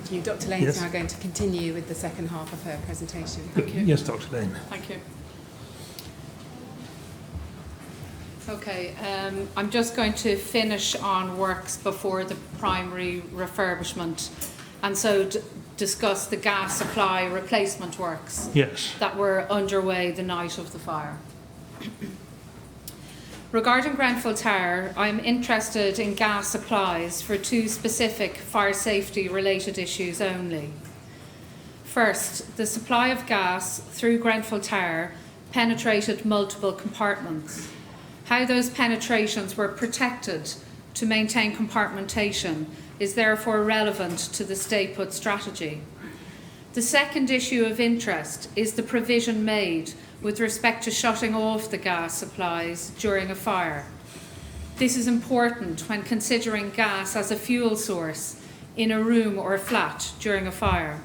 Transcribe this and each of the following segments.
Thank you. Dr. Lane's now going to continue with the second half of her presentation. Thank you. Yes, Dr. Lane. Thank you. Okay, I'm just going to finish on works before the primary refurbishment, and so discuss the gas supply replacement works that were underway the night of the fire. Regarding Grenfell Tower, I am interested in gas supplies for two specific fire safety related issues only. First, the supply of gas through Grenfell Tower penetrated multiple compartments. How those penetrations were protected to maintain compartmentation is therefore relevant to the stay put strategy. The second issue of interest is the provision made with respect to shutting off the gas supplies during a fire. This is important when considering gas as a fuel source in a room or a flat during a fire.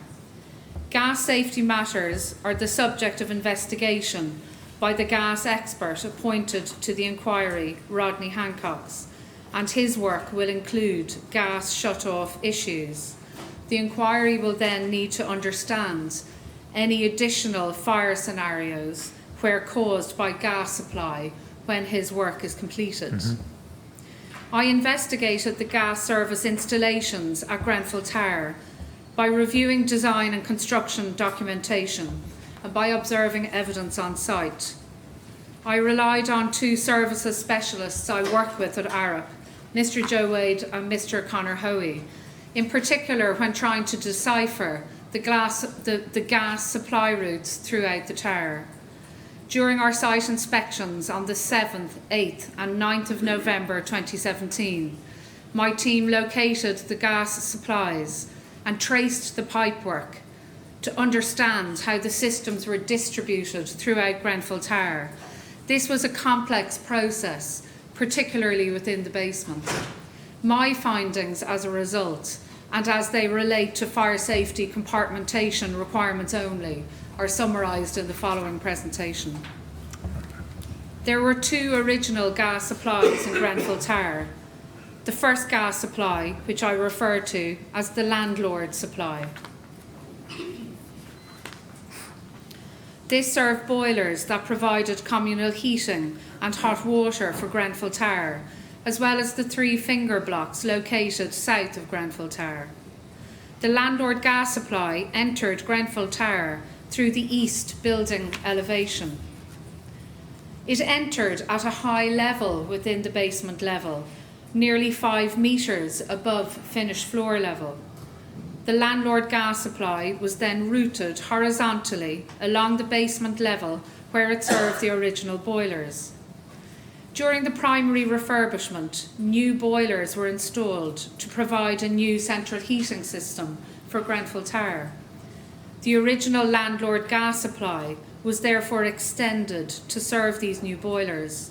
Gas safety matters are the subject of investigation by the gas expert appointed to the inquiry, Rodney Hancox, and his work will include gas shut-off issues. The inquiry will then need to understand any additional fire scenarios where caused by gas supply when his work is completed. I investigated the gas service installations at Grenfell Tower by reviewing design and construction documentation and by observing evidence on site. I relied on two services specialists I worked with at Arup, Mr. Joe Wade and Mr. Conor Hoey, in particular when trying to decipher the gas supply routes throughout the tower. During our site inspections on the 7th, 8th and 9th of November 2017, my team located the gas supplies and traced the pipework to understand how the systems were distributed throughout Grenfell Tower. This was a complex process, particularly within the basement. My findings as a result, and as they relate to fire safety compartmentation requirements only, are summarised in the following presentation. There were two original gas supplies in Grenfell Tower. The first gas supply, which I refer to as the landlord supply. This served boilers that provided communal heating and hot water for Grenfell Tower, as well as the three finger blocks located south of Grenfell Tower. The landlord gas supply entered Grenfell Tower through the east building elevation. It entered at a high level within the basement level, nearly 5 metres above finished floor level. The landlord gas supply was then routed horizontally along the basement level where it served the original boilers. During the primary refurbishment, new boilers were installed to provide a new central heating system for Grenfell Tower. The original landlord gas supply was therefore extended to serve these new boilers.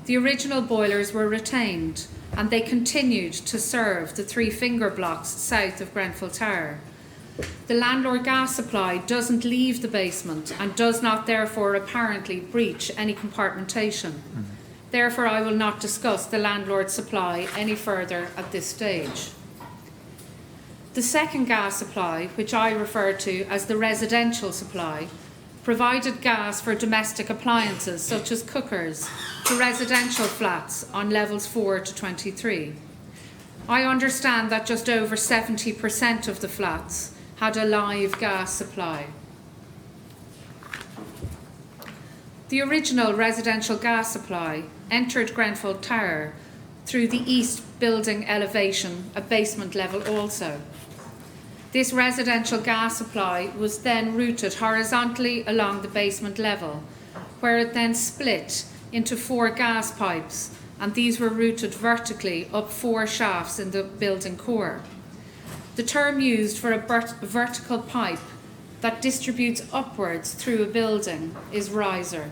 The original boilers were retained and they continued to serve the three finger blocks south of Grenfell Tower. The landlord gas supply doesn't leave the basement and does not therefore apparently breach any compartmentation. Therefore, I will not discuss the landlord supply any further at this stage. The second gas supply, which I refer to as the residential supply, provided gas for domestic appliances such as cookers to residential flats on levels 4 to 23. I understand that just over 70% of the flats had a live gas supply. The original residential gas supply entered Grenfell Tower through the east building elevation at basement level also. This residential gas supply was then routed horizontally along the basement level, where it then split into 4 gas pipes, and these were routed vertically up 4 shafts in the building core. The term used for a vertical pipe that distributes upwards through a building is riser.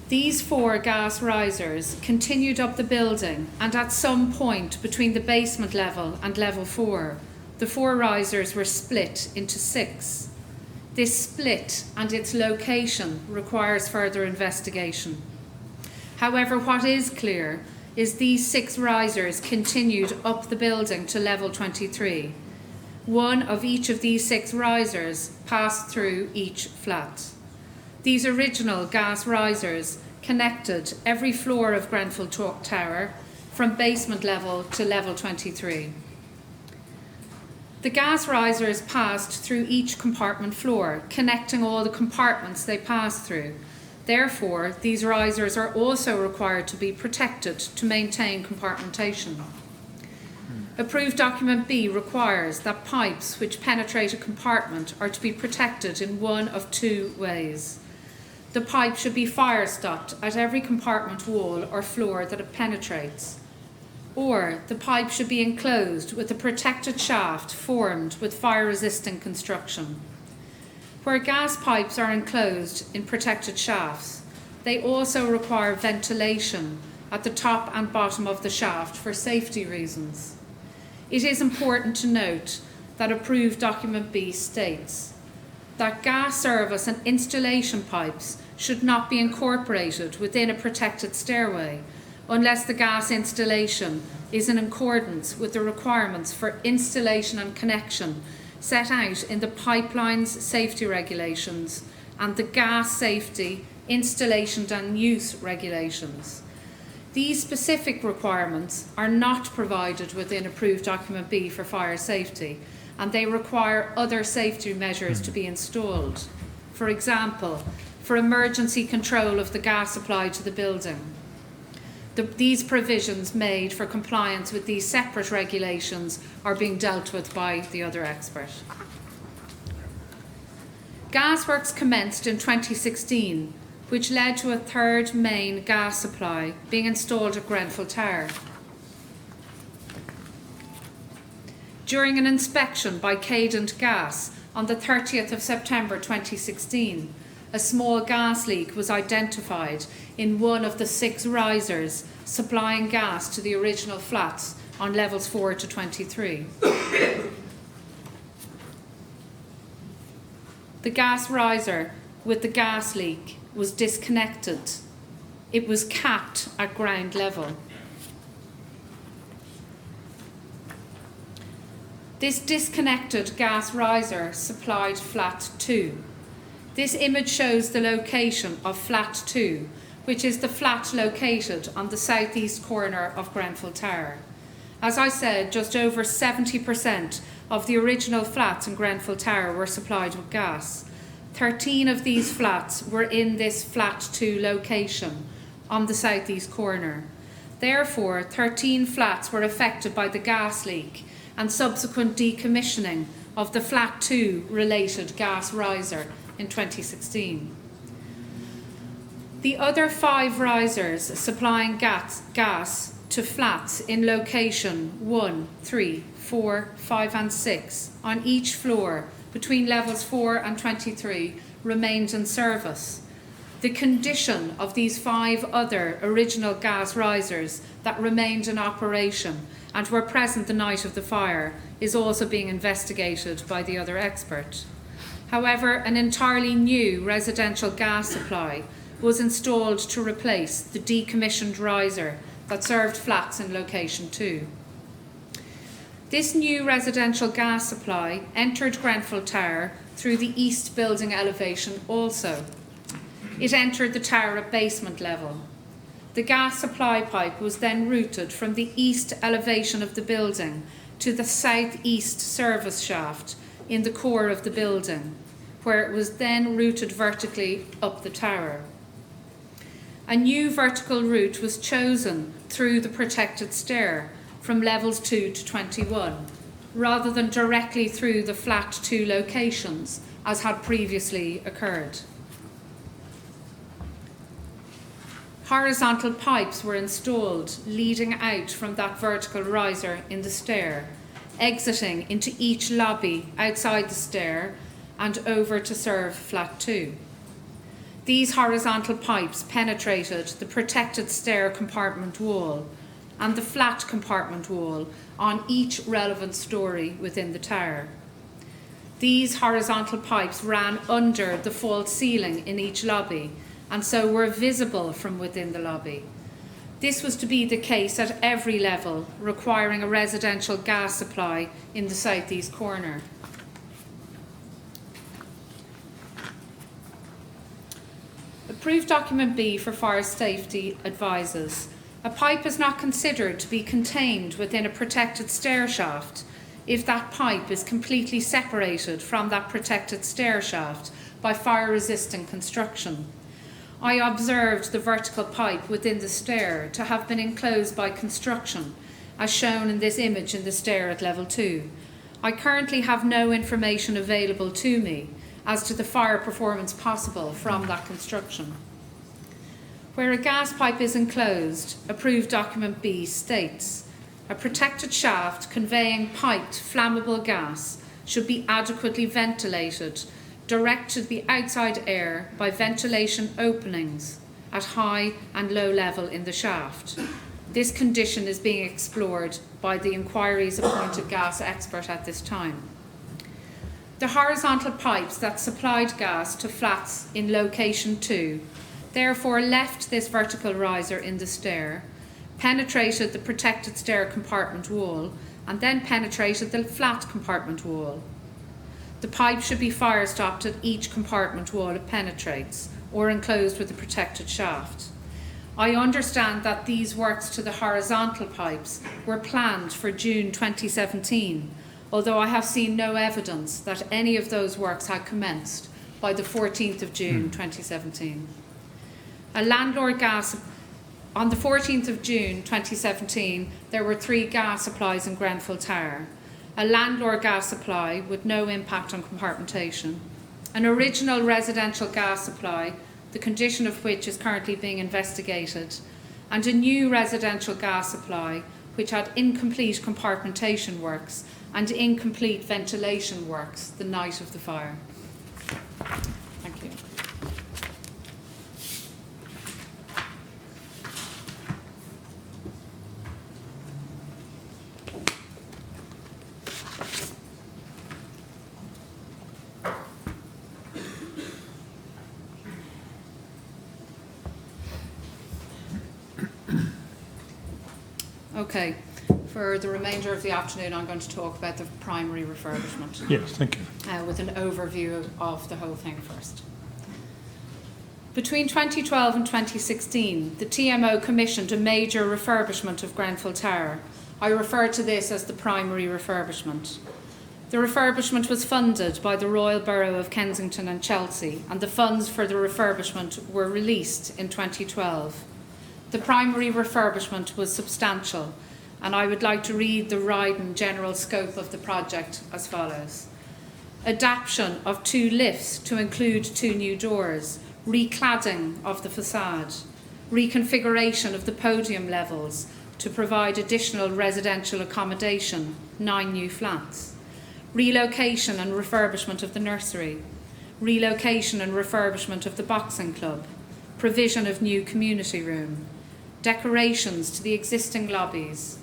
These 4 gas risers continued up the building, and at some point between the basement level and level 4, the 4 risers were split into 6. This split and its location requires further investigation. However, what is clear is these 6 risers continued up the building to level 23. One of each of these 6 risers passed through each flat. These original gas risers connected every floor of Grenfell Tower from basement level to level 23. The gas risers passed through each compartment floor, connecting all the compartments they passed through. Therefore, these risers are also required to be protected to maintain compartmentation. Approved Document B requires that pipes which penetrate a compartment are to be protected in one of 2 ways. The pipe should be fire stopped at every compartment wall or floor that it penetrates, or the pipe should be enclosed with a protected shaft formed with fire-resisting construction. Where gas pipes are enclosed in protected shafts, they also require ventilation at the top and bottom of the shaft for safety reasons. It is important to note that Approved Document B states that gas service and installation pipes should not be incorporated within a protected stairway unless the gas installation is in accordance with the requirements for installation and connection set out in the pipelines safety regulations and the gas safety installation and use regulations. These specific requirements are not provided within Approved Document B for fire safety, and they require other safety measures to be installed. For example, for emergency control of the gas supply to the building. These provisions made for compliance with these separate regulations are being dealt with by the other expert. Gasworks commenced in 2016, which led to a 3rd main gas supply being installed at Grenfell Tower. During an inspection by Cadent Gas on the 30th of September 2016, a small gas leak was identified in one of the 6 risers supplying gas to the original flats on levels 4 to 23. The gas riser with the gas leak was disconnected. It was capped at ground level. This disconnected gas riser supplied flat 2. This image shows the location of flat 2, which is the flat located on the southeast corner of Grenfell Tower. As I said, just over 70% of the original flats in Grenfell Tower were supplied with gas. 13 of these flats were in this flat 2 location on the southeast corner. Therefore, 13 flats were affected by the gas leak and subsequent decommissioning of the flat 2 related gas riser in 2016. The other 5 risers supplying gas to flats in location 1, 3, 4, 5 and 6 on each floor between levels 4 and 23 remained in service. The condition of these 5 other original gas risers that remained in operation and were present the night of the fire is also being investigated by the other expert. However, an entirely new residential gas supply was installed to replace the decommissioned riser that served flats in location 2. This new residential gas supply entered Grenfell Tower through the east building elevation also. It entered the tower at basement level. The gas supply pipe was then routed from the east elevation of the building to the southeast service shaft in the core of the building, where it was then routed vertically up the tower. A new vertical route was chosen through the protected stair from levels 2 to 21, rather than directly through the flat 2 locations as had previously occurred. Horizontal pipes were installed leading out from that vertical riser in the stair, exiting into each lobby outside the stair and over to serve flat 2. These horizontal pipes penetrated the protected stair compartment wall and the flat compartment wall on each relevant storey within the tower. These horizontal pipes ran under the false ceiling in each lobby and so were visible from within the lobby. This was to be the case at every level, requiring a residential gas supply in the southeast corner. Approved Document B for fire safety advises a pipe is not considered to be contained within a protected stair shaft if that pipe is completely separated from that protected stair shaft by fire-resistant construction. I observed the vertical pipe within the stair to have been enclosed by construction, as shown in this image in the stair at level 2. I currently have no information available to me as to the fire performance possible from that construction. Where a gas pipe is enclosed, Approved Document B states, a protected shaft conveying piped flammable gas should be adequately ventilated, direct to the outside air by ventilation openings at high and low level in the shaft. This condition is being explored by the inquiry's appointed gas expert at this time. The horizontal pipes that supplied gas to flats in location 2 therefore left this vertical riser in the stair, penetrated the protected stair compartment wall, and then penetrated the flat compartment wall. The pipe should be fire stopped at each compartment wall it penetrates, or enclosed with a protected shaft. I understand that these works to the horizontal pipes were planned for June 2017, although I have seen no evidence that any of those works had commenced by the 14th of June 2017. On the 14th of June 2017, there were 3 gas supplies in Grenfell Tower. A landlord gas supply with no impact on compartmentation, an original residential gas supply, the condition of which is currently being investigated, and a new residential gas supply which had incomplete compartmentation works and incomplete ventilation works the night of the fire. Thank you. Okay, for the remainder of the afternoon I'm going to talk about the primary refurbishment. Yes, thank you. With an overview of the whole thing first. Between 2012 and 2016, the TMO commissioned a major refurbishment of Grenfell Tower. I refer to this as the primary refurbishment. The refurbishment was funded by the Royal Borough of Kensington and Chelsea, and the funds for the refurbishment were released in 2012. The primary refurbishment was substantial, and I would like to read the Ryden general scope of the project as follows. Adaptation of 2 lifts to include 2 new doors, recladding of the facade, reconfiguration of the podium levels to provide additional residential accommodation, 9 new flats, relocation and refurbishment of the nursery, relocation and refurbishment of the boxing club, provision of new community room, decorations to the existing lobbies,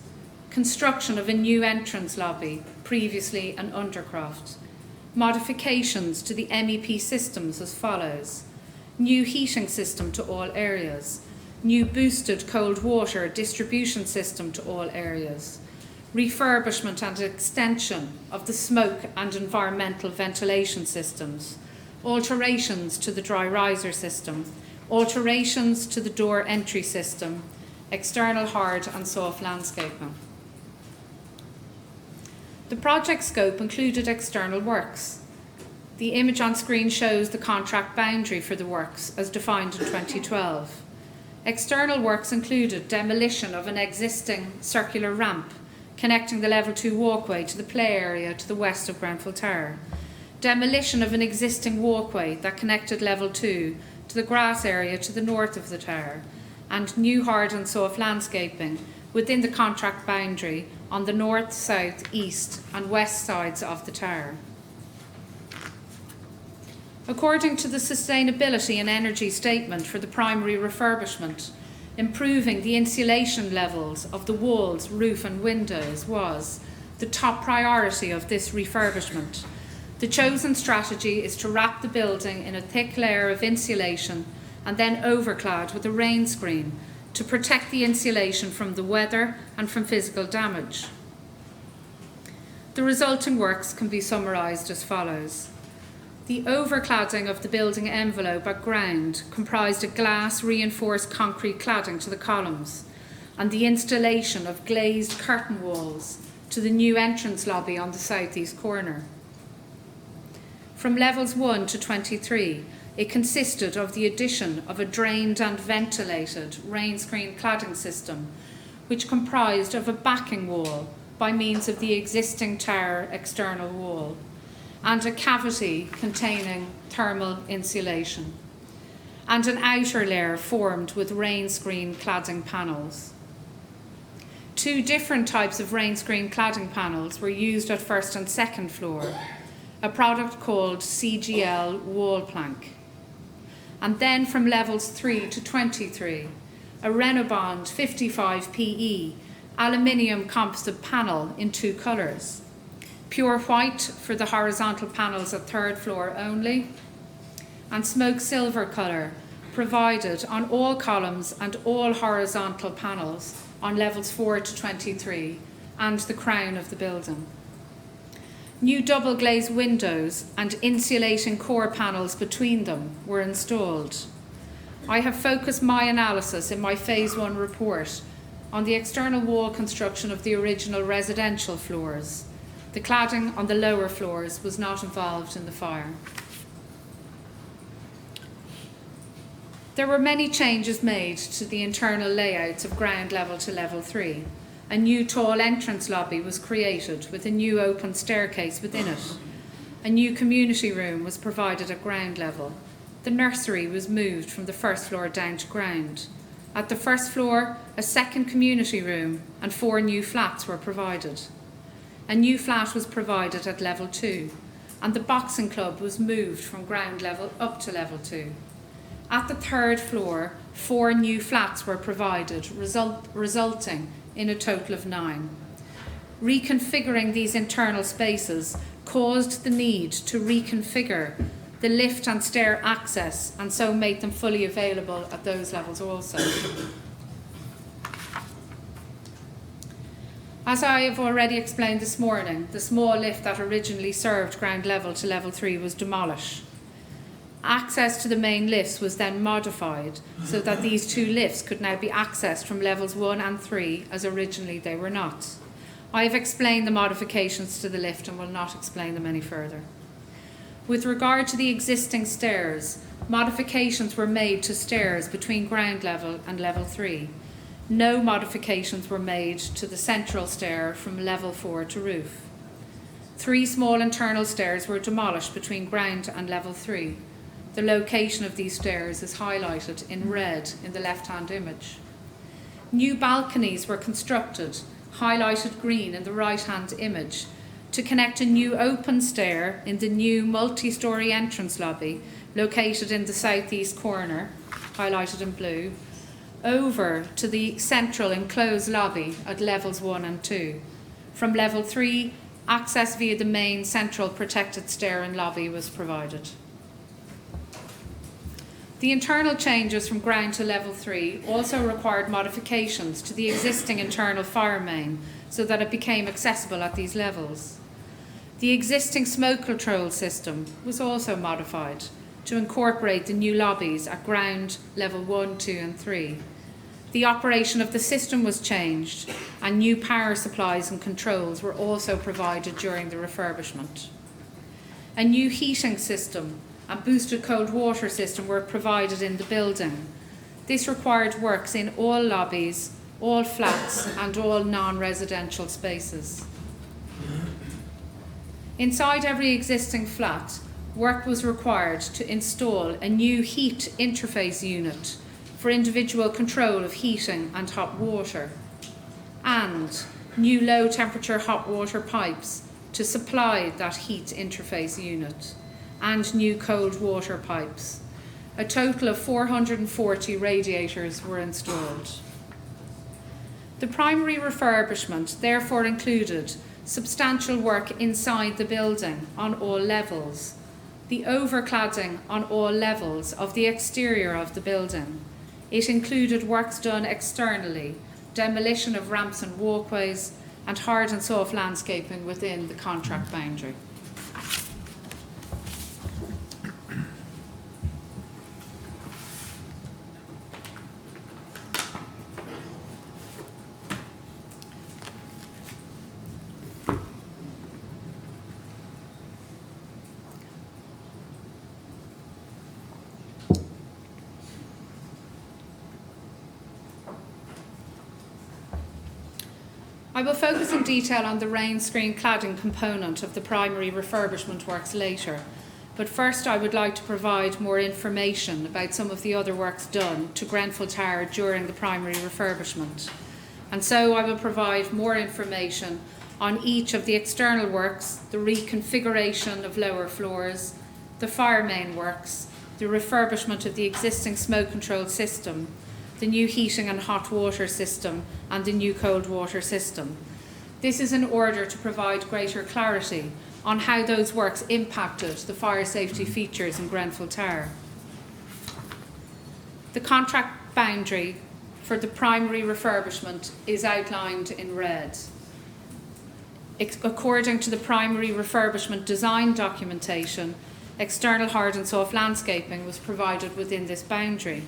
construction of a new entrance lobby, previously an undercroft, modifications to the MEP systems as follows: new heating system to all areas, new boosted cold water distribution system to all areas, refurbishment and extension of the smoke and environmental ventilation systems, alterations to the dry riser system, alterations to the door entry system, external hard and soft landscaping. The project scope included external works. The image on screen shows the contract boundary for the works as defined in 2012. External works included demolition of an existing circular ramp connecting the level 2 walkway to the play area to the west of Grenfell Tower, demolition of an existing walkway that connected level 2 to the grass area to the north of the tower, and new hard and soft landscaping within the contract boundary on the north, south, east and west sides of the tower. According to the Sustainability and Energy Statement for the primary refurbishment, improving the insulation levels of the walls, roof and windows was the top priority of this refurbishment. The chosen strategy is to wrap the building in a thick layer of insulation and then overclad with a rain screen to protect the insulation from the weather and from physical damage. The resulting works can be summarised as follows. The overcladding of the building envelope at ground comprised a glass reinforced concrete cladding to the columns and the installation of glazed curtain walls to the new entrance lobby on the southeast corner. From levels 1 to 23, it consisted of the addition of a drained and ventilated Rainscreen cladding system, which comprised of a backing wall by means of the existing tower external wall, and a cavity containing thermal insulation, and an outer layer formed with Rainscreen cladding panels. Two different types of Rainscreen cladding panels were used at first and second floor, a product called CGL wall plank. And then from levels 3 to 23, a Renobond 55 PE aluminium composite panel in two colours. Pure white for the horizontal panels at third floor only, and smoke silver colour provided on all columns and all horizontal panels on levels 4 to 23 and the crown of the building. New double glazed windows and insulating core panels between them were installed. I have focused my analysis in my Phase 1 report on the external wall construction of the original residential floors. The cladding on the lower floors was not involved in the fire. There were many changes made to the internal layouts of ground level to level 3. A new tall entrance lobby was created with a new open staircase within it. A new community room was provided at ground level. The nursery was moved from the first floor down to ground. At the first floor, a second community room and 4 new flats were provided. A new flat was provided at level 2, and the boxing club was moved from ground level up to level 2. At the third floor, 4 new flats were provided, resulting in a total of 9. Reconfiguring these internal spaces caused the need to reconfigure the lift and stair access, and so made them fully available at those levels also. As I have already explained this morning, the small lift that originally served ground level to level 3 was demolished. Access to the main lifts was then modified so that these 2 lifts could now be accessed from levels 1 and 3 as originally they were not. I have explained the modifications to the lift and will not explain them any further. With regard to the existing stairs, modifications were made to stairs between ground level and level 3. No modifications were made to the central stair from level 4 to roof. 3 small internal stairs were demolished between ground and level 3. The location of these stairs is highlighted in red in the left-hand image. New balconies were constructed, highlighted green in the right-hand image, to connect a new open stair in the new multi-storey entrance lobby located in the southeast corner, highlighted in blue, over to the central enclosed lobby at levels 1 and 2. From level 3, access via the main central protected stair and lobby was provided. The internal changes from ground to level 3 also required modifications to the existing internal fire main so that it became accessible at these levels. The existing smoke control system was also modified to incorporate the new lobbies at ground level 1, 2 and 3. The operation of the system was changed and new power supplies and controls were also provided during the refurbishment. A new heating system and boosted cold water system were provided in the building. This required works in all lobbies, all flats and all non-residential spaces. Inside every existing flat, work was required to install a new heat interface unit for individual control of heating and hot water, and new low temperature hot water pipes to supply that heat interface unit, and new cold water pipes. A total of 440 radiators were installed. The primary refurbishment therefore included substantial work inside the building on all levels, the overcladding on all levels of the exterior of the building, It included works done externally, demolition of ramps and walkways, and hard and soft landscaping within the contract boundary. I will focus in detail on the Rainscreen cladding component of the primary refurbishment works later, but first I would like to provide more information about some of the other works done to Grenfell Tower during the primary refurbishment. And so I will provide more information on each of the external works, the reconfiguration of lower floors, the fire main works, the refurbishment of the existing smoke control system, the new heating and hot water system, and the new cold water system. This is in order to provide greater clarity on how those works impacted the fire safety features in Grenfell Tower. The contract boundary for the primary refurbishment is outlined in red. According to the primary refurbishment design documentation, external hard and soft landscaping was provided within this boundary.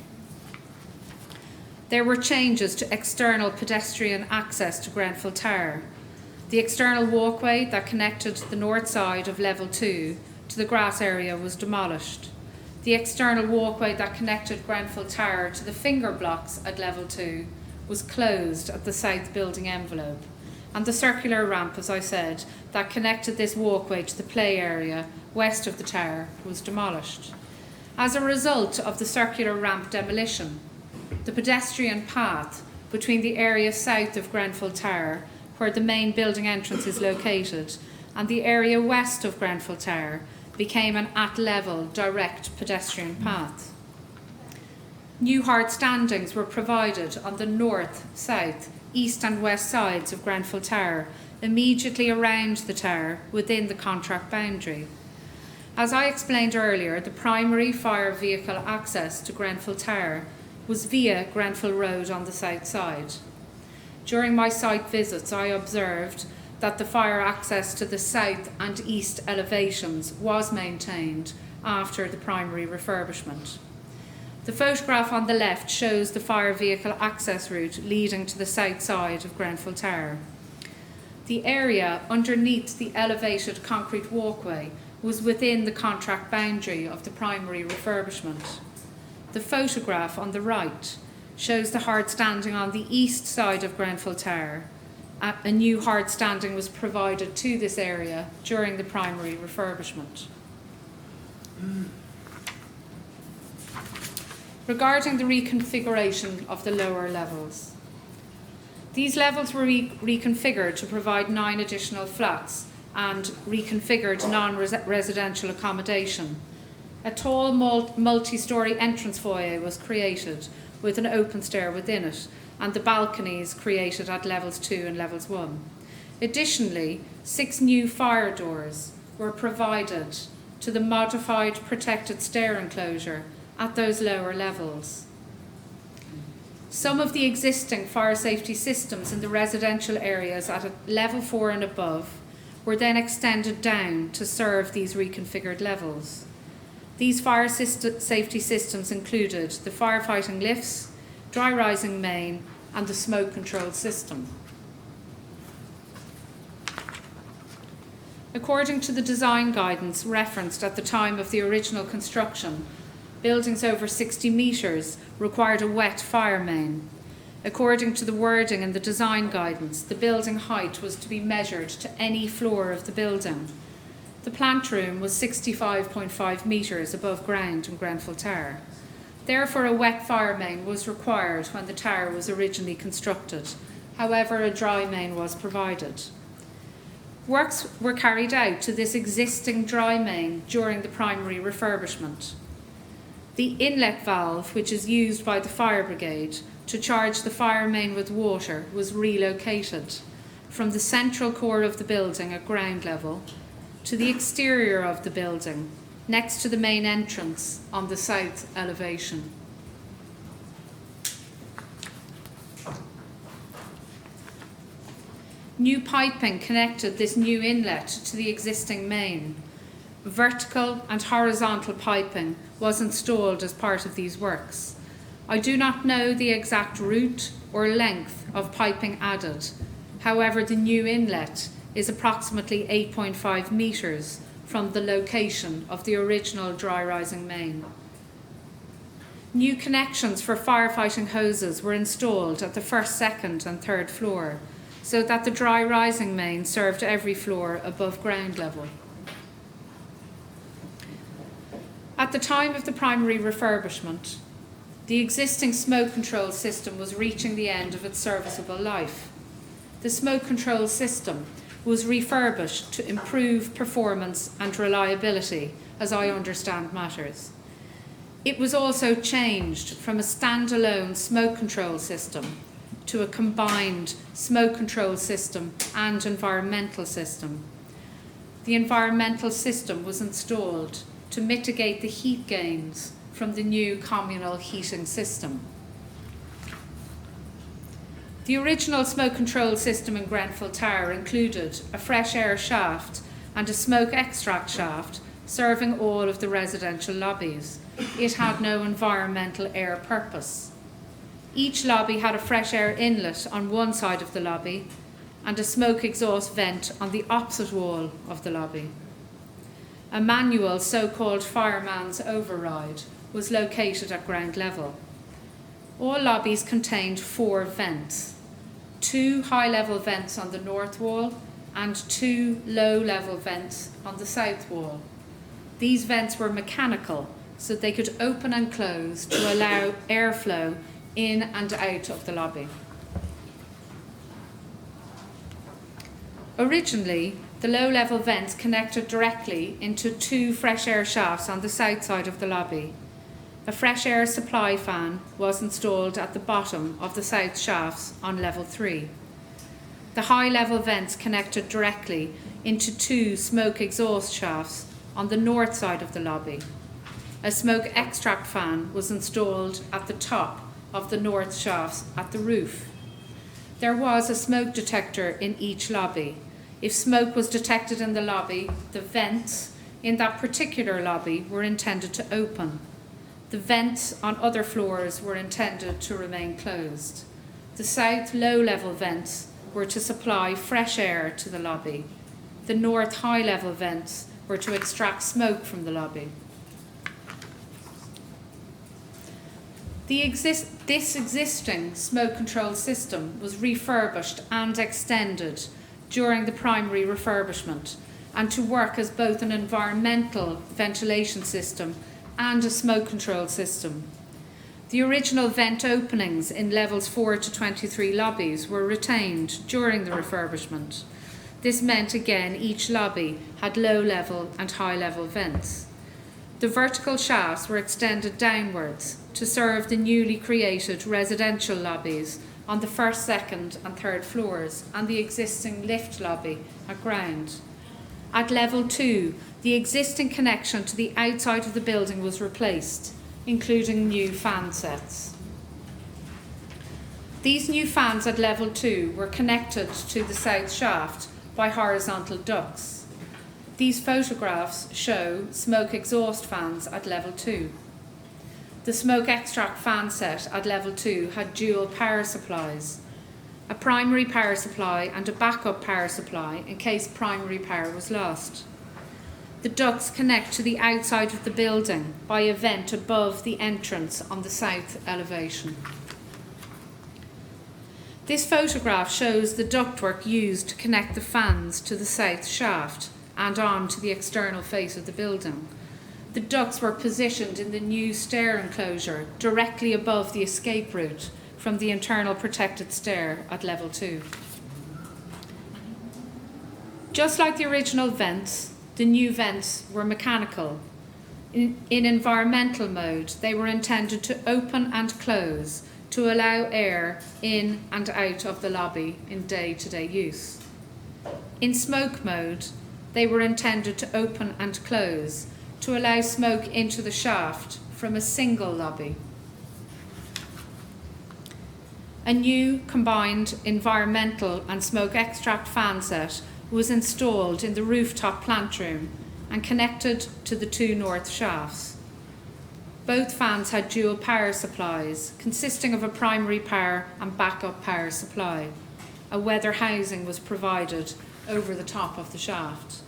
There were changes to external pedestrian access to Grenfell Tower. The external walkway that connected the north side of level 2 to the grass area was demolished. The external walkway that connected Grenfell Tower to the finger blocks at level 2 was closed at the south building envelope. And the circular ramp, as I said, that connected this walkway to the play area west of the tower was demolished. As a result of the circular ramp demolition, the pedestrian path between the area south of Grenfell Tower, where the main building entrance is located, and the area west of Grenfell Tower became an at-level direct pedestrian path. New hard standings were provided on the north, south, east and west sides of Grenfell Tower, immediately around the tower within the contract boundary. As I explained earlier, the primary fire vehicle access to Grenfell Tower was via Grenfell Road on the south side. During my site visits, I observed that the fire access to the south and east elevations was maintained after the primary refurbishment. The photograph on the left shows the fire vehicle access route leading to the south side of Grenfell Tower. The area underneath the elevated concrete walkway was within the contract boundary of the primary refurbishment. The photograph on the right shows the hard standing on the east side of Grenfell Tower. A new hard standing was provided to this area during the primary refurbishment. Regarding the reconfiguration of the lower levels, these levels were reconfigured to provide 9 additional flats and reconfigured non-residential accommodation. A tall multi-storey entrance foyer was created with an open stair within it, and the balconies created at levels 2 and levels 1. Additionally, 6 new fire doors were provided to the modified protected stair enclosure at those lower levels. Some of the existing fire safety systems in the residential areas at level 4 and above were then extended down to serve these reconfigured levels. These fire safety systems included the firefighting lifts, dry rising main, and the smoke control system. According to the design guidance referenced at the time of the original construction, buildings over 60 metres required a wet fire main. According to the wording in the design guidance, the building height was to be measured to any floor of the building. The plant room was 65.5 metres above ground in Grenfell Tower. Therefore, a wet fire main was required when the tower was originally constructed. However, a dry main was provided. Works were carried out to this existing dry main during the primary refurbishment. The inlet valve, which is used by the fire brigade to charge the fire main with water, was relocated from the central core of the building at ground level to the exterior of the building, next to the main entrance on the south elevation. New piping connected this new inlet to the existing main. Vertical and horizontal piping was installed as part of these works. I do not know the exact route or length of piping added. However, the new inlet is approximately 8.5 metres from the location of the original dry rising main. New connections for firefighting hoses were installed at the first, second and third floor, so that the dry rising main served every floor above ground level. At the time of the primary refurbishment, the existing smoke control system was reaching the end of its serviceable life. The smoke control system was refurbished to improve performance and reliability, as I understand matters. It was also changed from a standalone smoke control system to a combined smoke control system and environmental system. The environmental system was installed to mitigate the heat gains from the new communal heating system. The original smoke control system in Grenfell Tower included a fresh air shaft and a smoke extract shaft serving all of the residential lobbies. It had no environmental air purpose. Each lobby had a fresh air inlet on one side of the lobby and a smoke exhaust vent on the opposite wall of the lobby. A manual so-called fireman's override was located at ground level. All lobbies contained 4 vents, 2 high-level vents on the north wall and 2 low-level vents on the south wall. These vents were mechanical, so they could open and close to allow airflow in and out of the lobby. Originally, the low-level vents connected directly into 2 fresh air shafts on the south side of the lobby. A fresh air supply fan was installed at the bottom of the south shafts on level 3. The high-level vents connected directly into 2 smoke exhaust shafts on the north side of the lobby. A smoke extract fan was installed at the top of the north shafts at the roof. There was a smoke detector in each lobby. If smoke was detected in the lobby, the vents in that particular lobby were intended to open. The vents on other floors were intended to remain closed. The south low-level vents were to supply fresh air to the lobby. The north high-level vents were to extract smoke from the lobby. This existing smoke control system was refurbished and extended during the primary refurbishment and to work as both an environmental ventilation system and a smoke control system. The original vent openings in levels 4 to 23 lobbies were retained during the refurbishment. This meant again each lobby had low-level and high-level vents. The vertical shafts were extended downwards to serve the newly created residential lobbies on the first, second and third floors and the existing lift lobby at ground. At level 2, the existing connection to the outside of the building was replaced, including new fan sets. These new fans at level 2 were connected to the south shaft by horizontal ducts. These photographs show smoke exhaust fans at level 2. The smoke extract fan set at level 2 had dual power supplies, a primary power supply and a backup power supply in case primary power was lost. The ducts connect to the outside of the building by a vent above the entrance on the south elevation. This photograph shows the ductwork used to connect the fans to the south shaft and on to the external face of the building. The ducts were positioned in the new stair enclosure directly above the escape route from the internal protected stair at level 2. Just like the original vents, the new vents were mechanical. In environmental mode, they were intended to open and close to allow air in and out of the lobby in day-to-day use. In smoke mode, they were intended to open and close to allow smoke into the shaft from a single lobby. A new combined environmental and smoke extract fan set was installed in the rooftop plant room and connected to the two north shafts. Both fans had dual power supplies, consisting of a primary power and backup power supply. A weather housing was provided over the top of the shaft.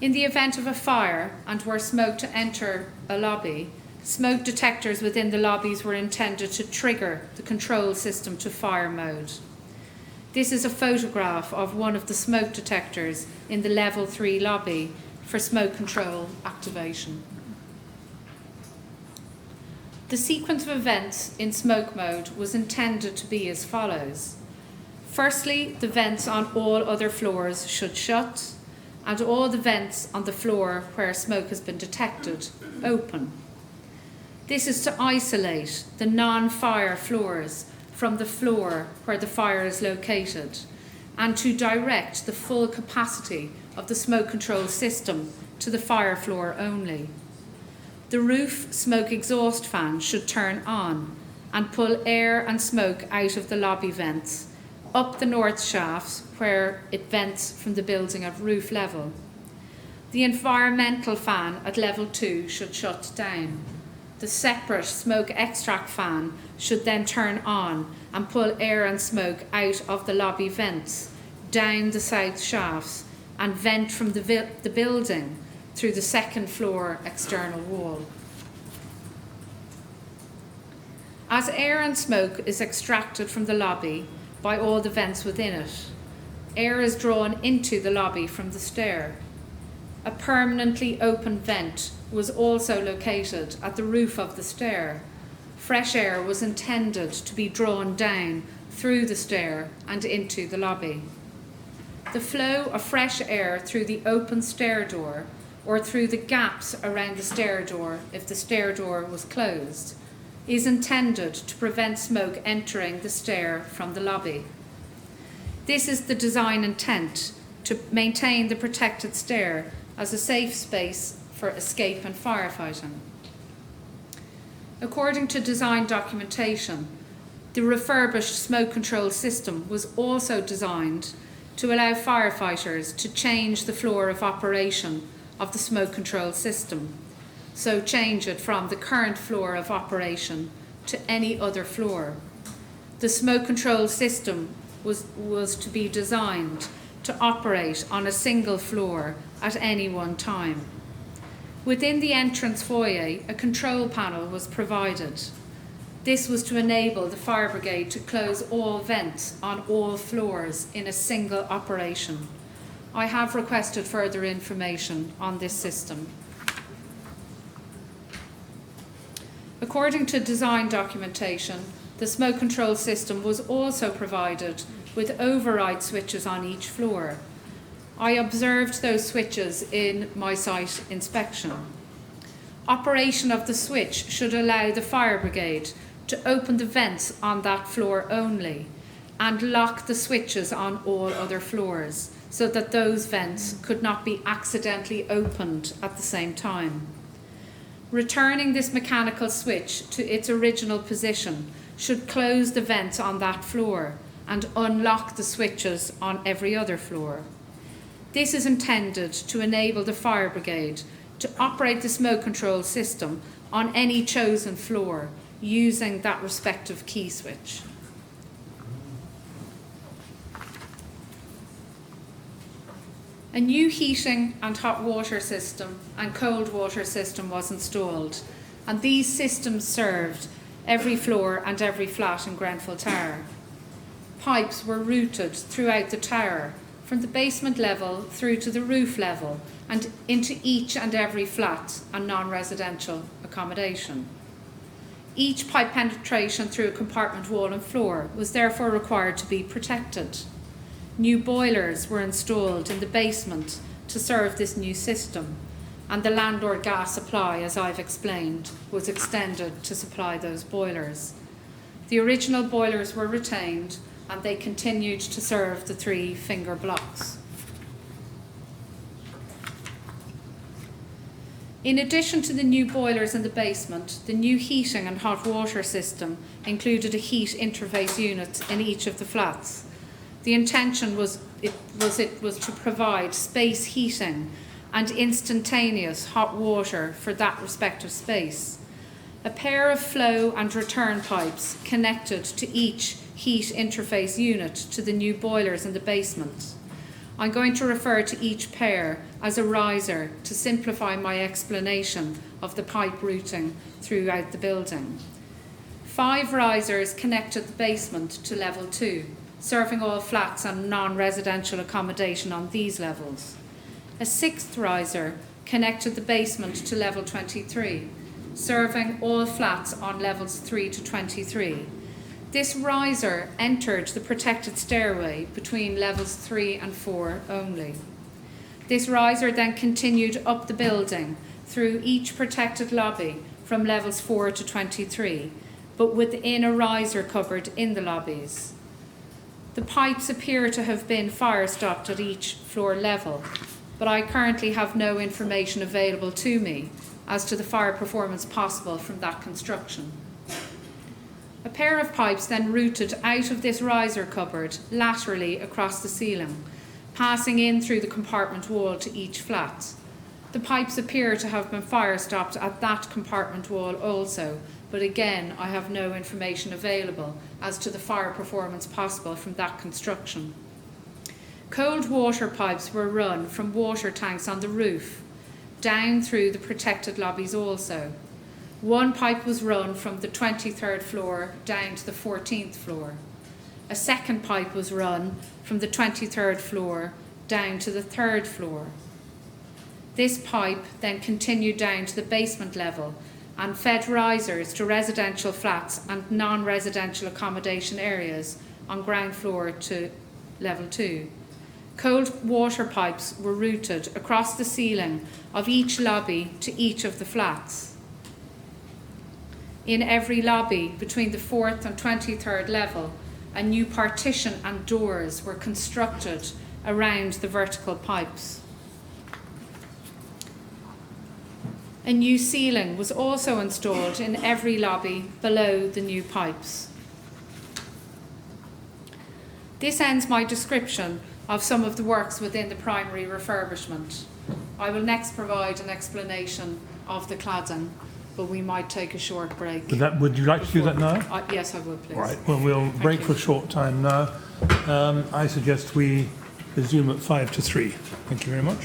In the event of a fire and were smoke to enter a lobby, smoke detectors within the lobbies were intended to trigger the control system to fire mode. This is a photograph of one of the smoke detectors in the level 3 lobby for smoke control activation. The sequence of events in smoke mode was intended to be as follows. Firstly, the vents on all other floors should shut, and all the vents on the floor where smoke has been detected open. This is to isolate the non-fire floors from the floor where the fire is located, and to direct the full capacity of the smoke control system to the fire floor only. The roof smoke exhaust fan should turn on and pull air and smoke out of the lobby vents, up the north shafts where it vents from the building at roof level. The environmental fan at level 2 should shut down. The separate smoke extract fan should then turn on and pull air and smoke out of the lobby vents, down the south shafts, and vent from the building through the second floor external wall. As air and smoke is extracted from the lobby by all the vents within it, air is drawn into the lobby from the stair. A permanently open vent was also located at the roof of the stair. Fresh air was intended to be drawn down through the stair and into the lobby. The flow of fresh air through the open stair door or through the gaps around the stair door if the stair door was closed is intended to prevent smoke entering the stair from the lobby. This is the design intent, to maintain the protected stair as a safe space for escape and firefighting. According to design documentation, the refurbished smoke control system was also designed to allow firefighters to change the floor of operation of the smoke control system, so change it from the current floor of operation to any other floor. The smoke control system was to be designed to operate on a single floor at any one time. Within the entrance foyer, a control panel was provided. This was to enable the fire brigade to close all vents on all floors in a single operation. I have requested further information on this system. According to design documentation, the smoke control system was also provided with override switches on each floor. I observed those switches in my site inspection. Operation of the switch should allow the fire brigade to open the vents on that floor only and lock the switches on all other floors so that those vents could not be accidentally opened at the same time. Returning this mechanical switch to its original position should close the vents on that floor and unlock the switches on every other floor. This is intended to enable the fire brigade to operate the smoke control system on any chosen floor using that respective key switch. A new heating and hot water system and cold water system was installed, and these systems served every floor and every flat in Grenfell Tower. Pipes were routed throughout the tower, from the basement level through to the roof level and into each and every flat and non-residential accommodation. Each pipe penetration through a compartment wall and floor was therefore required to be protected. New boilers were installed in the basement to serve this new system, and the landlord gas supply, as I've explained, was extended to supply those boilers. The original boilers were retained and they continued to serve the 3 finger blocks. In addition to the new boilers in the basement, the new heating and hot water system included a heat interface unit in each of the flats. The intention was to provide space heating and instantaneous hot water for that respective space. A pair of flow and return pipes connected to each heat interface unit to the new boilers in the basement. I'm going to refer to each pair as a riser to simplify my explanation of the pipe routing throughout the building. 5 risers connected the basement to level 2, serving all flats and non-residential accommodation on these levels. A 6th riser connected the basement to level 23, serving all flats on levels 3 to 23. This riser entered the protected stairway between levels 3 and 4 only. This riser then continued up the building through each protected lobby from levels 4 to 23, but within a riser cupboard in the lobbies. The pipes appear to have been fire stopped at each floor level, but I currently have no information available to me as to the fire performance possible from that construction. A pair of pipes then routed out of this riser cupboard laterally across the ceiling, passing in through the compartment wall to each flat. The pipes appear to have been fire stopped at that compartment wall also, but again I have no information available as to the fire performance possible from that construction. Cold water pipes were run from water tanks on the roof, down through the protected lobbies also. One pipe was run from the 23rd floor down to the 14th floor. A second pipe was run from the 23rd floor down to the 3rd floor. This pipe then continued down to the basement level and fed risers to residential flats and non-residential accommodation areas on ground floor to level 2. Cold water pipes were routed across the ceiling of each lobby to each of the flats. In every lobby between the 4th and 23rd level, a new partition and doors were constructed around the vertical pipes. A new ceiling was also installed in every lobby below the new pipes. This ends my description of some of the works within the primary refurbishment. I will next provide an explanation of the cladding, but we might take a short break. Would you like to do that now? Yes, I would, please. Right, well, we'll break for a short time now. I suggest we resume at 5 to 3. Thank you very much.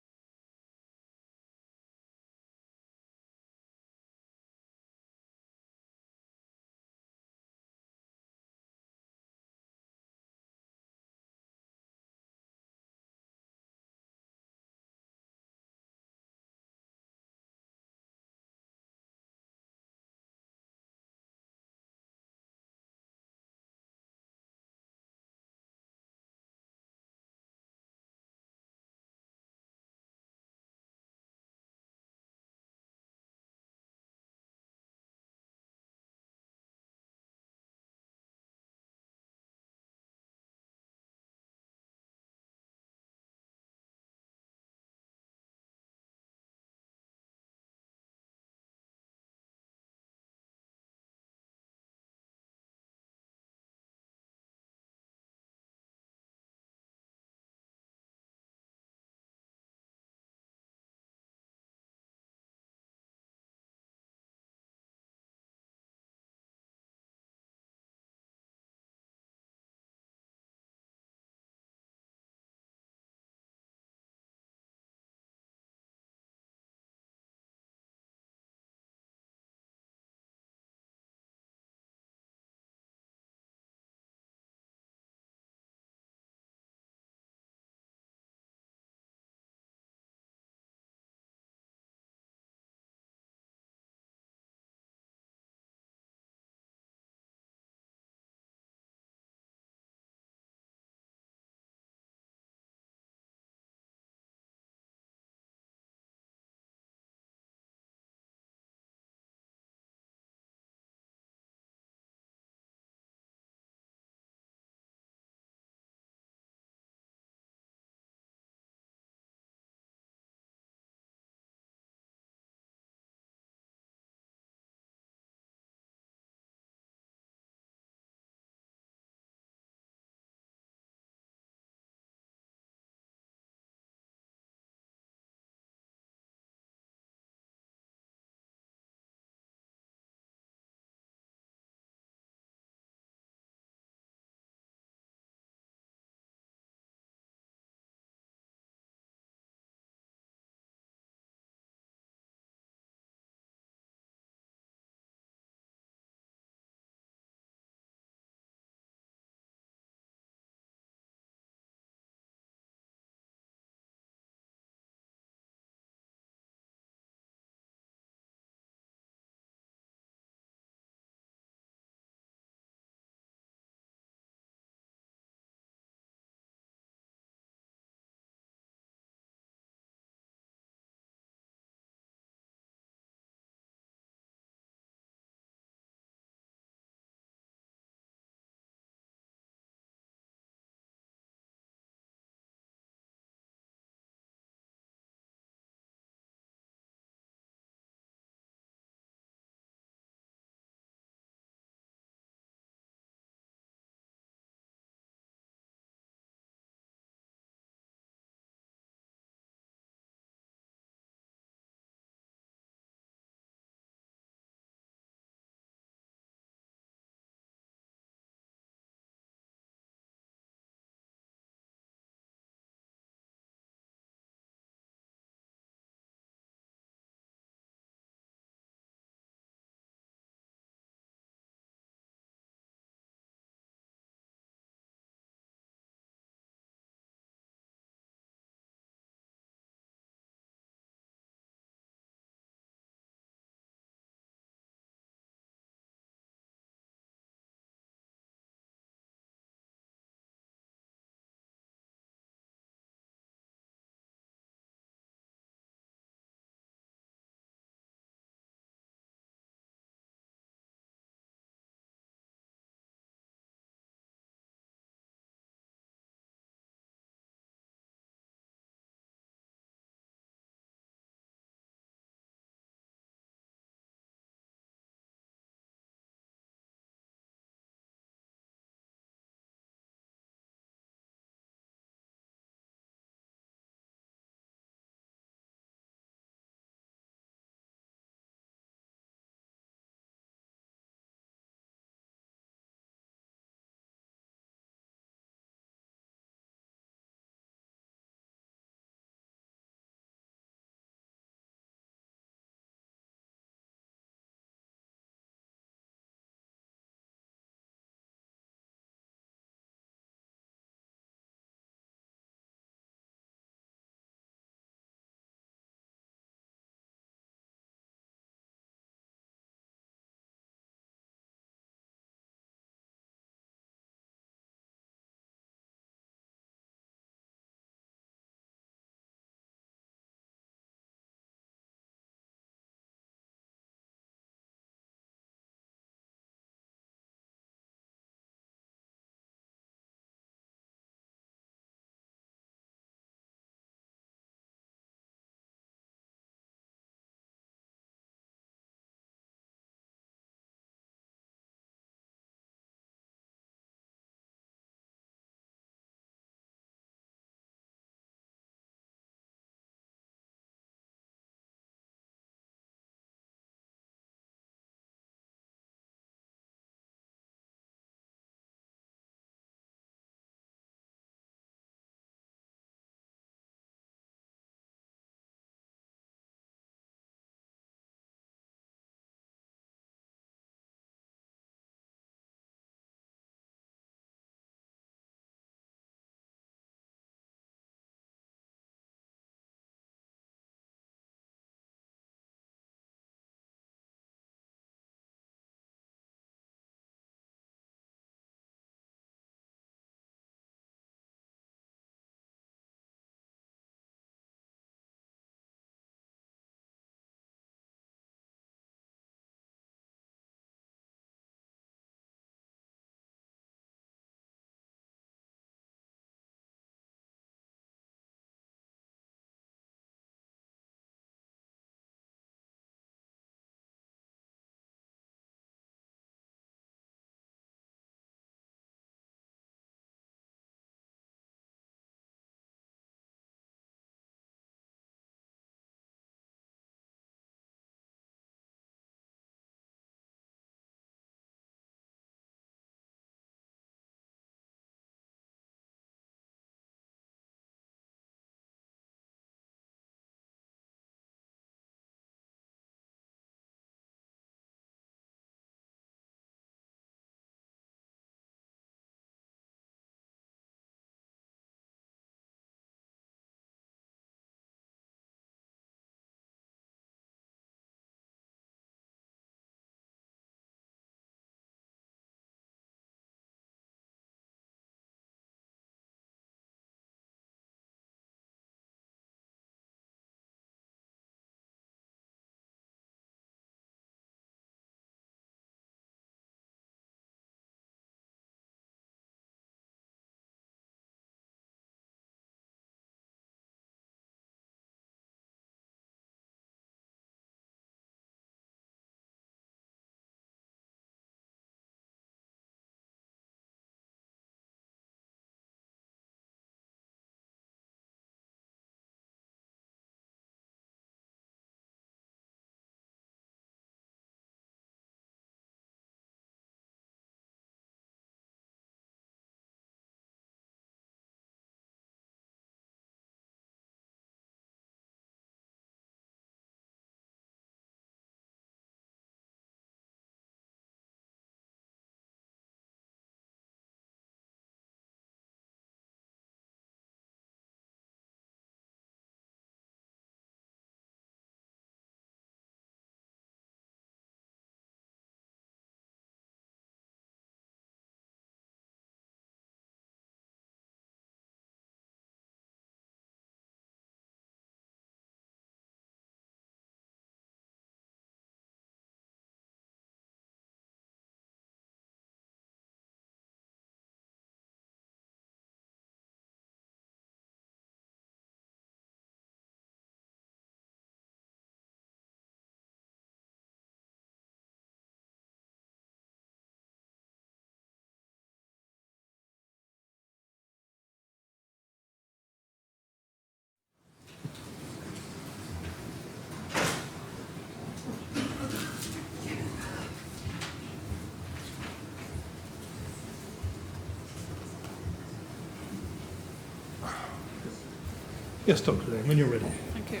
Yes, Dr. Lane, when you're ready. Thank you.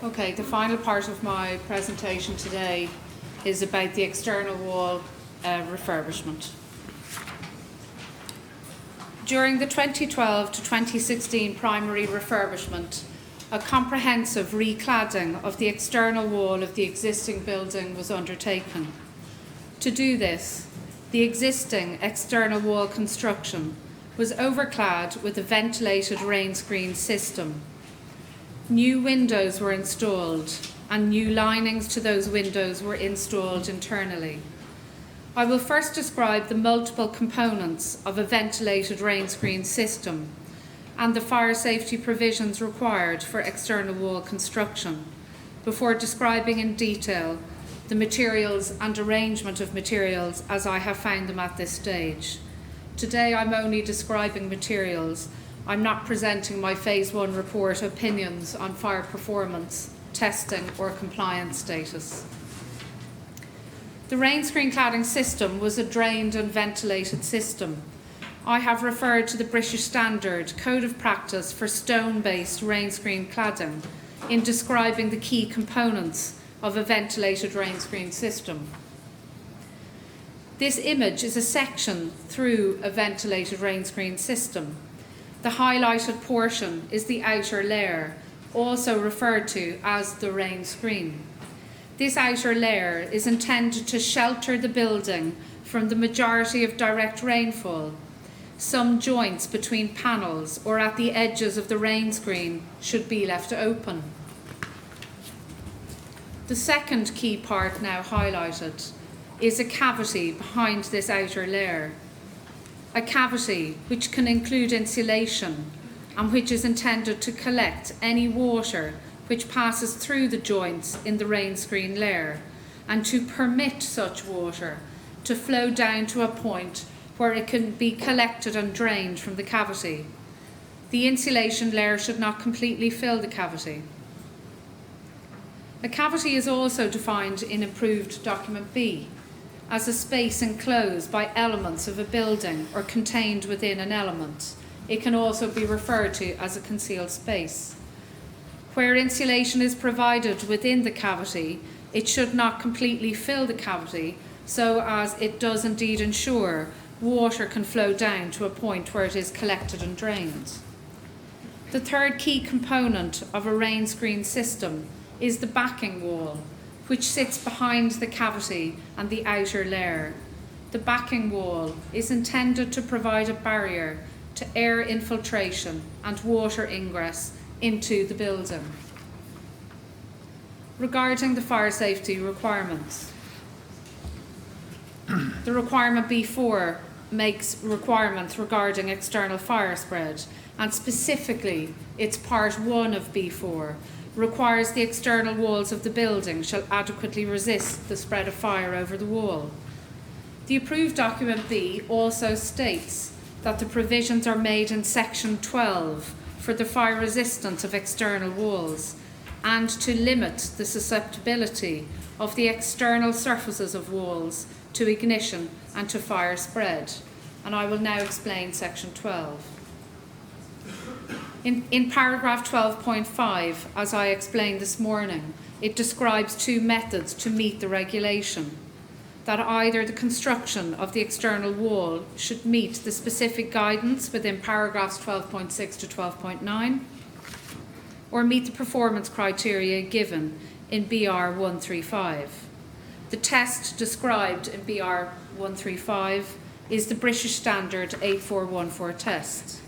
Okay, the final part of my presentation today is about the external wall refurbishment. During the 2012 to 2016 primary refurbishment, a comprehensive recladding of the external wall of the existing building was undertaken. To do this, the existing external wall construction was overclad with a ventilated Rainscreen system. New windows were installed and new linings to those windows were installed internally. I will first describe the multiple components of a ventilated Rainscreen system and the fire safety provisions required for external wall construction, before describing in detail the materials and arrangement of materials as I have found them at this stage. Today I'm only describing materials. I'm not presenting my Phase 1 report opinions on fire performance, testing or compliance status. The Rainscreen cladding system was a drained and ventilated system. I have referred to the British Standard Code of Practice for stone-based Rainscreen cladding in describing the key components of a ventilated Rainscreen system. This image is a section through a ventilated Rainscreen system. The highlighted portion is the outer layer, also referred to as the Rainscreen. This outer layer is intended to shelter the building from the majority of direct rainfall. Some joints between panels or at the edges of the Rainscreen should be left open. The second key part now highlighted is a cavity behind this outer layer. A cavity which can include insulation and which is intended to collect any water which passes through the joints in the Rainscreen layer and to permit such water to flow down to a point where it can be collected and drained from the cavity. The insulation layer should not completely fill the cavity. A cavity is also defined in Approved Document B as a space enclosed by elements of a building or contained within an element. It can also be referred to as a concealed space. Where insulation is provided within the cavity, it should not completely fill the cavity, so as it does indeed ensure water can flow down to a point where it is collected and drained. The third key component of a Rainscreen system is the backing wall, which sits behind the cavity and the outer layer. The backing wall is intended to provide a barrier to air infiltration and water ingress into the building. Regarding the fire safety requirements, the requirement B4 makes requirements regarding external fire spread, and specifically its part 1 of B4 requires the external walls of the building shall adequately resist the spread of fire over the wall. The approved document B also states that the provisions are made in section 12 for the fire resistance of external walls and to limit the susceptibility of the external surfaces of walls to ignition and to fire spread. And I will now explain section 12. In paragraph 12.5, as I explained this morning, it describes two methods to meet the regulation. That either the construction of the external wall should meet the specific guidance within paragraphs 12.6 to 12.9, or meet the performance criteria given in BR 135. The test described in BR 135 is the British Standard 8414 test.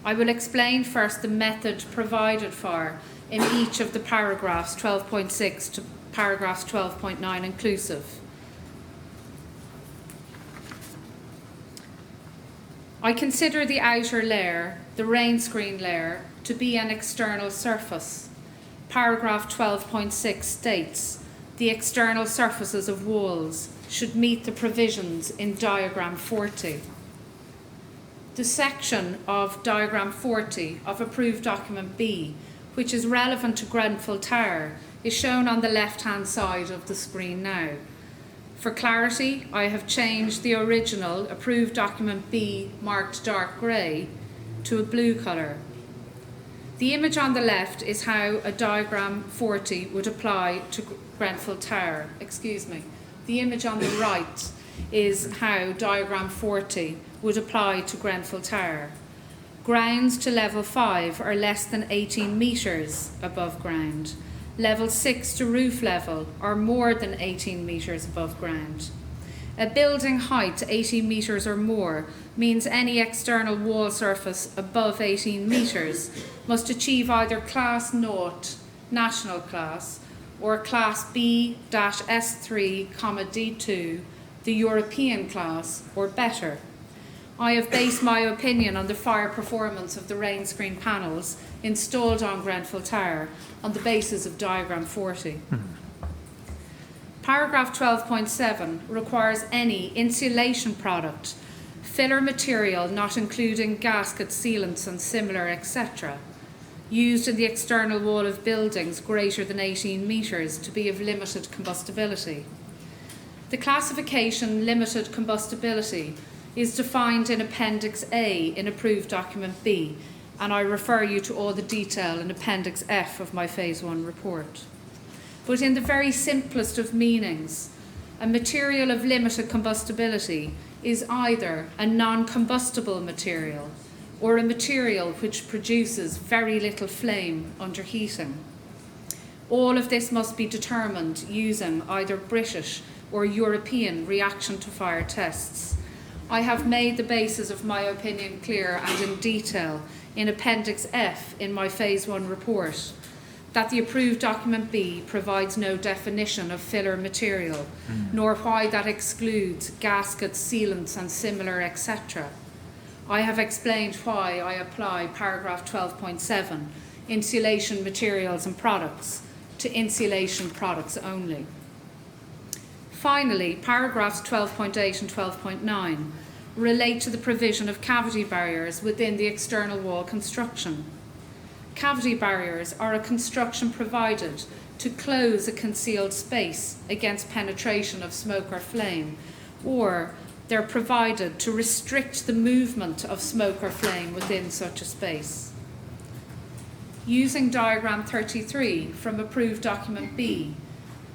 I will explain first the method provided for in each of the paragraphs 12.6 to paragraphs 12.9 inclusive. I consider the outer layer, the Rainscreen layer, to be an external surface. Paragraph 12.6 states, the external surfaces of walls should meet the provisions in diagram 40. The section of diagram 40 of approved document B, which is relevant to Grenfell Tower, is shown on the left-hand side of the screen now. For clarity, I have changed the original approved document B marked dark grey to a blue colour. The image on the left is how a diagram 40 would apply to Grenfell Tower. The image on the right is how diagram 40 would apply to Grenfell Tower. Grounds to level 5 are less than 18 metres above ground. Level 6 to roof level are more than 18 metres above ground. A building height 18 metres or more means any external wall surface above 18 metres must achieve either Class 0, National Class, or Class B-S3, D2, the European Class, or better. I have based my opinion on the fire performance of the Rainscreen panels installed on Grenfell Tower on the basis of diagram 40. Paragraph 12.7 requires any insulation product, filler material not including gaskets, sealants and similar, etc., used in the external wall of buildings greater than 18 metres to be of limited combustibility. The classification limited combustibility is defined in Appendix A in approved document B, and I refer you to all the detail in Appendix F of my Phase 1 report. But in the very simplest of meanings, a material of limited combustibility is either a non-combustible material or a material which produces very little flame under heating. All of this must be determined using either British or European reaction to fire tests. I have made the basis of my opinion clear and in detail in Appendix F in my Phase 1 report, that the approved document B provides no definition of filler material, nor why that excludes gaskets, sealants and similar, etc. I have explained why I apply paragraph 12.7, insulation materials and products, to insulation products only. Finally, paragraphs 12.8 and 12.9 relate to the provision of cavity barriers within the external wall construction. Cavity barriers are a construction provided to close a concealed space against penetration of smoke or flame, or they're provided to restrict the movement of smoke or flame within such a space. Using diagram 33 from approved document B,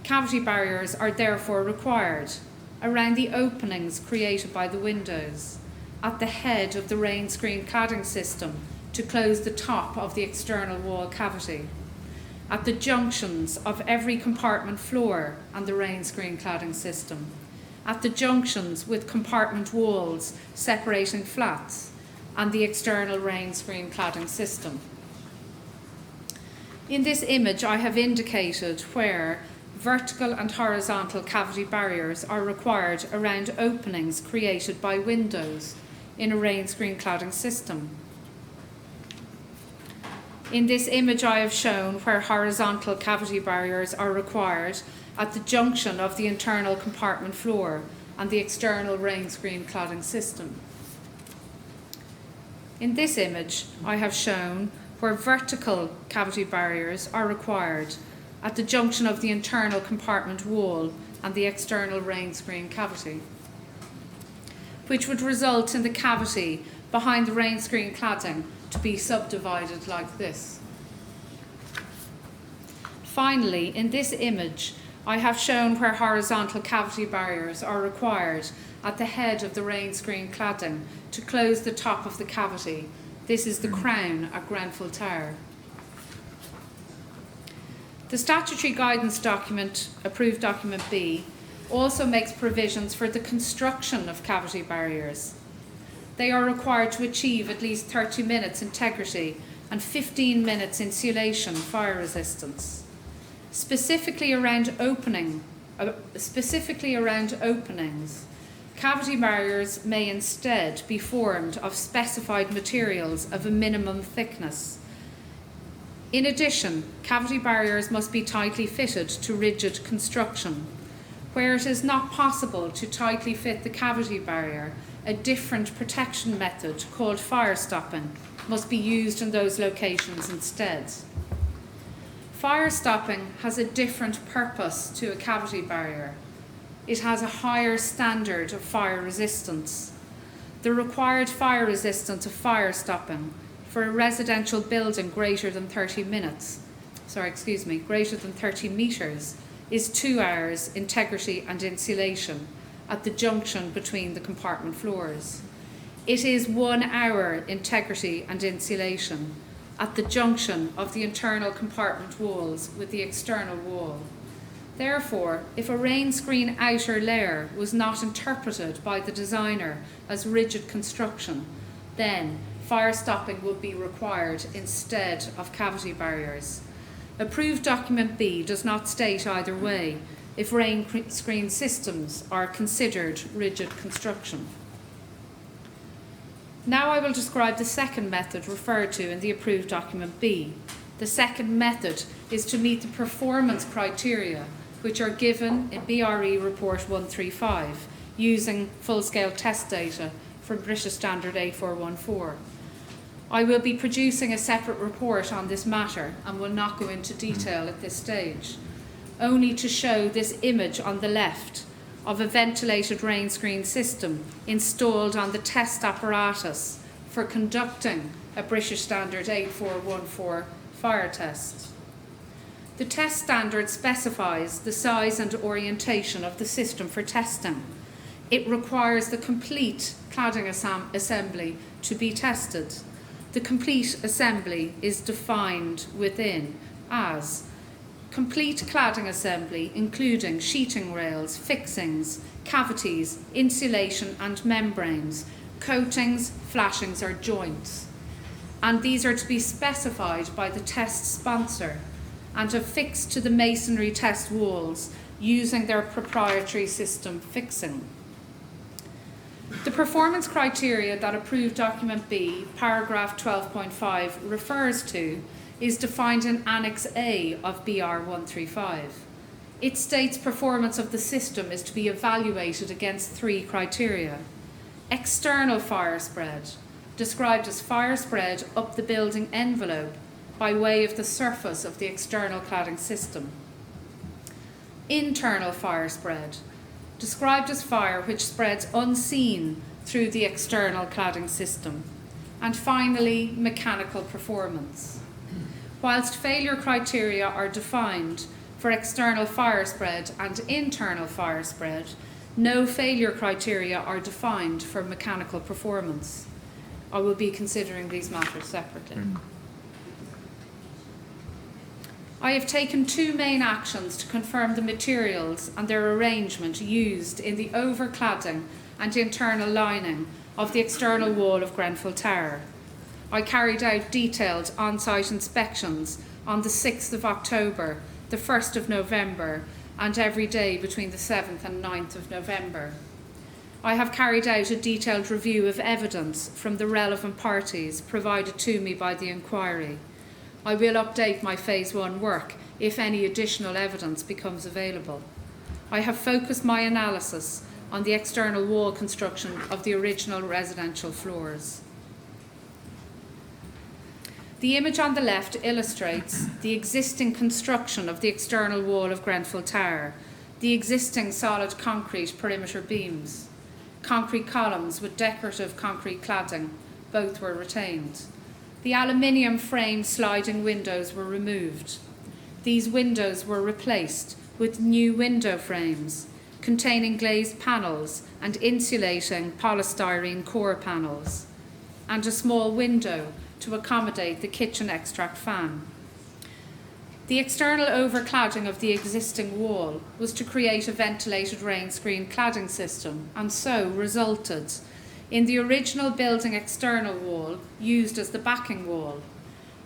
cavity barriers are therefore required around the openings created by the windows, at the head of the Rainscreen cladding system to close the top of the external wall cavity, at the junctions of every compartment floor and the Rainscreen cladding system, at the junctions with compartment walls separating flats and the external Rainscreen cladding system. In this image, I have indicated where vertical and horizontal cavity barriers are required around openings created by windows in a Rainscreen cladding system. In this image, I have shown where horizontal cavity barriers are required at the junction of the internal compartment floor and the external Rainscreen cladding system. In this image, I have shown where vertical cavity barriers are required at the junction of the internal compartment wall and the external Rainscreen cavity, which would result in the cavity behind the Rainscreen cladding to be subdivided like this. Finally, in this image, I have shown where horizontal cavity barriers are required at the head of the Rainscreen cladding to close the top of the cavity. This is the crown at Grenfell Tower. The statutory guidance document, approved document B, also makes provisions for the construction of cavity barriers. They are required to achieve at least 30 minutes integrity and 15 minutes insulation fire resistance. Specifically around openings, cavity barriers may instead be formed of specified materials of a minimum thickness. In addition, cavity barriers must be tightly fitted to rigid construction. Where it is not possible to tightly fit the cavity barrier, a different protection method called fire stopping must be used in those locations instead. Fire stopping has a different purpose to a cavity barrier. it has a higher standard of fire resistance. The required fire resistance of fire stopping for a residential building greater than 30 metres is 2 hours integrity and insulation at the junction between the compartment floors. It is 1 hour integrity and insulation at the junction of the internal compartment walls with the external wall. Therefore, if a Rainscreen outer layer was not interpreted by the designer as rigid construction, then fire stopping would be required instead of cavity barriers. Approved document B does not state either way if Rainscreen systems are considered rigid construction. Now I will describe the second method referred to in the approved document B. The second method is to meet the performance criteria which are given in BRE Report 135 using full-scale test data from British Standard A414. I will be producing a separate report on this matter and will not go into detail at this stage, only to show this image on the left of a ventilated Rainscreen system installed on the test apparatus for conducting a British Standard 8414 fire test. The test standard specifies the size and orientation of the system for testing. It requires the complete cladding assembly to be tested. The complete assembly is defined within as complete cladding assembly, including sheeting rails, fixings, cavities, insulation and membranes, coatings, flashings or joints. And these are to be specified by the test sponsor and affixed to the masonry test walls using their proprietary system fixing. The performance criteria that approved document B, paragraph 12.5 refers to is defined in Annex A of BR 135. It states performance of the system is to be evaluated against 3 criteria. External fire spread, described as fire spread up the building envelope by way of the surface of the external cladding system. Internal fire spread, described as fire which spreads unseen through the external cladding system. And finally, mechanical performance. Whilst failure criteria are defined for external fire spread and internal fire spread, no failure criteria are defined for mechanical performance. I will be considering these matters separately. I have taken 2 main actions to confirm the materials and their arrangement used in the overcladding and internal lining of the external wall of Grenfell Tower. I carried out detailed on-site inspections on the 6th of October, the 1st of November, and every day between the 7th and 9th of November. I have carried out a detailed review of evidence from the relevant parties provided to me by the inquiry. I will update my Phase 1 work if any additional evidence becomes available. I have focused my analysis on the external wall construction of the original residential floors. The image on the left illustrates the existing construction of the external wall of Grenfell Tower, the existing solid concrete perimeter beams, concrete columns with decorative concrete cladding, both were retained. The aluminium frame sliding windows were removed. These windows were replaced with new window frames containing glazed panels and insulating polystyrene core panels, and a small window to accommodate the kitchen extract fan. The external overcladding of the existing wall was to create a ventilated Rainscreen cladding system, and so resulted in the original building external wall used as the backing wall,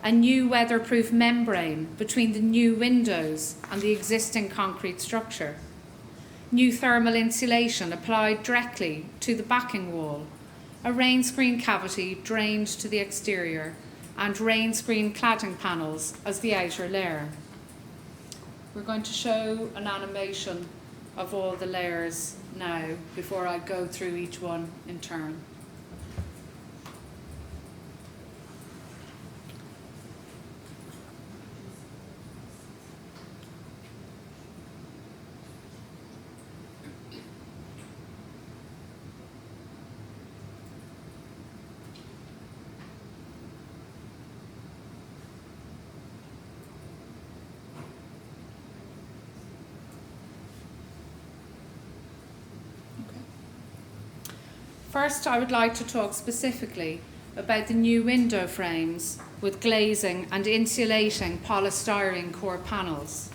a new weatherproof membrane between the new windows and the existing concrete structure, new thermal insulation applied directly to the backing wall, a Rainscreen cavity drained to the exterior, and Rainscreen cladding panels as the outer layer. We're going to show an animation of all the layers now before I go through each one in turn. First, I would like to talk specifically about the new window frames with glazing and insulating polystyrene core panels.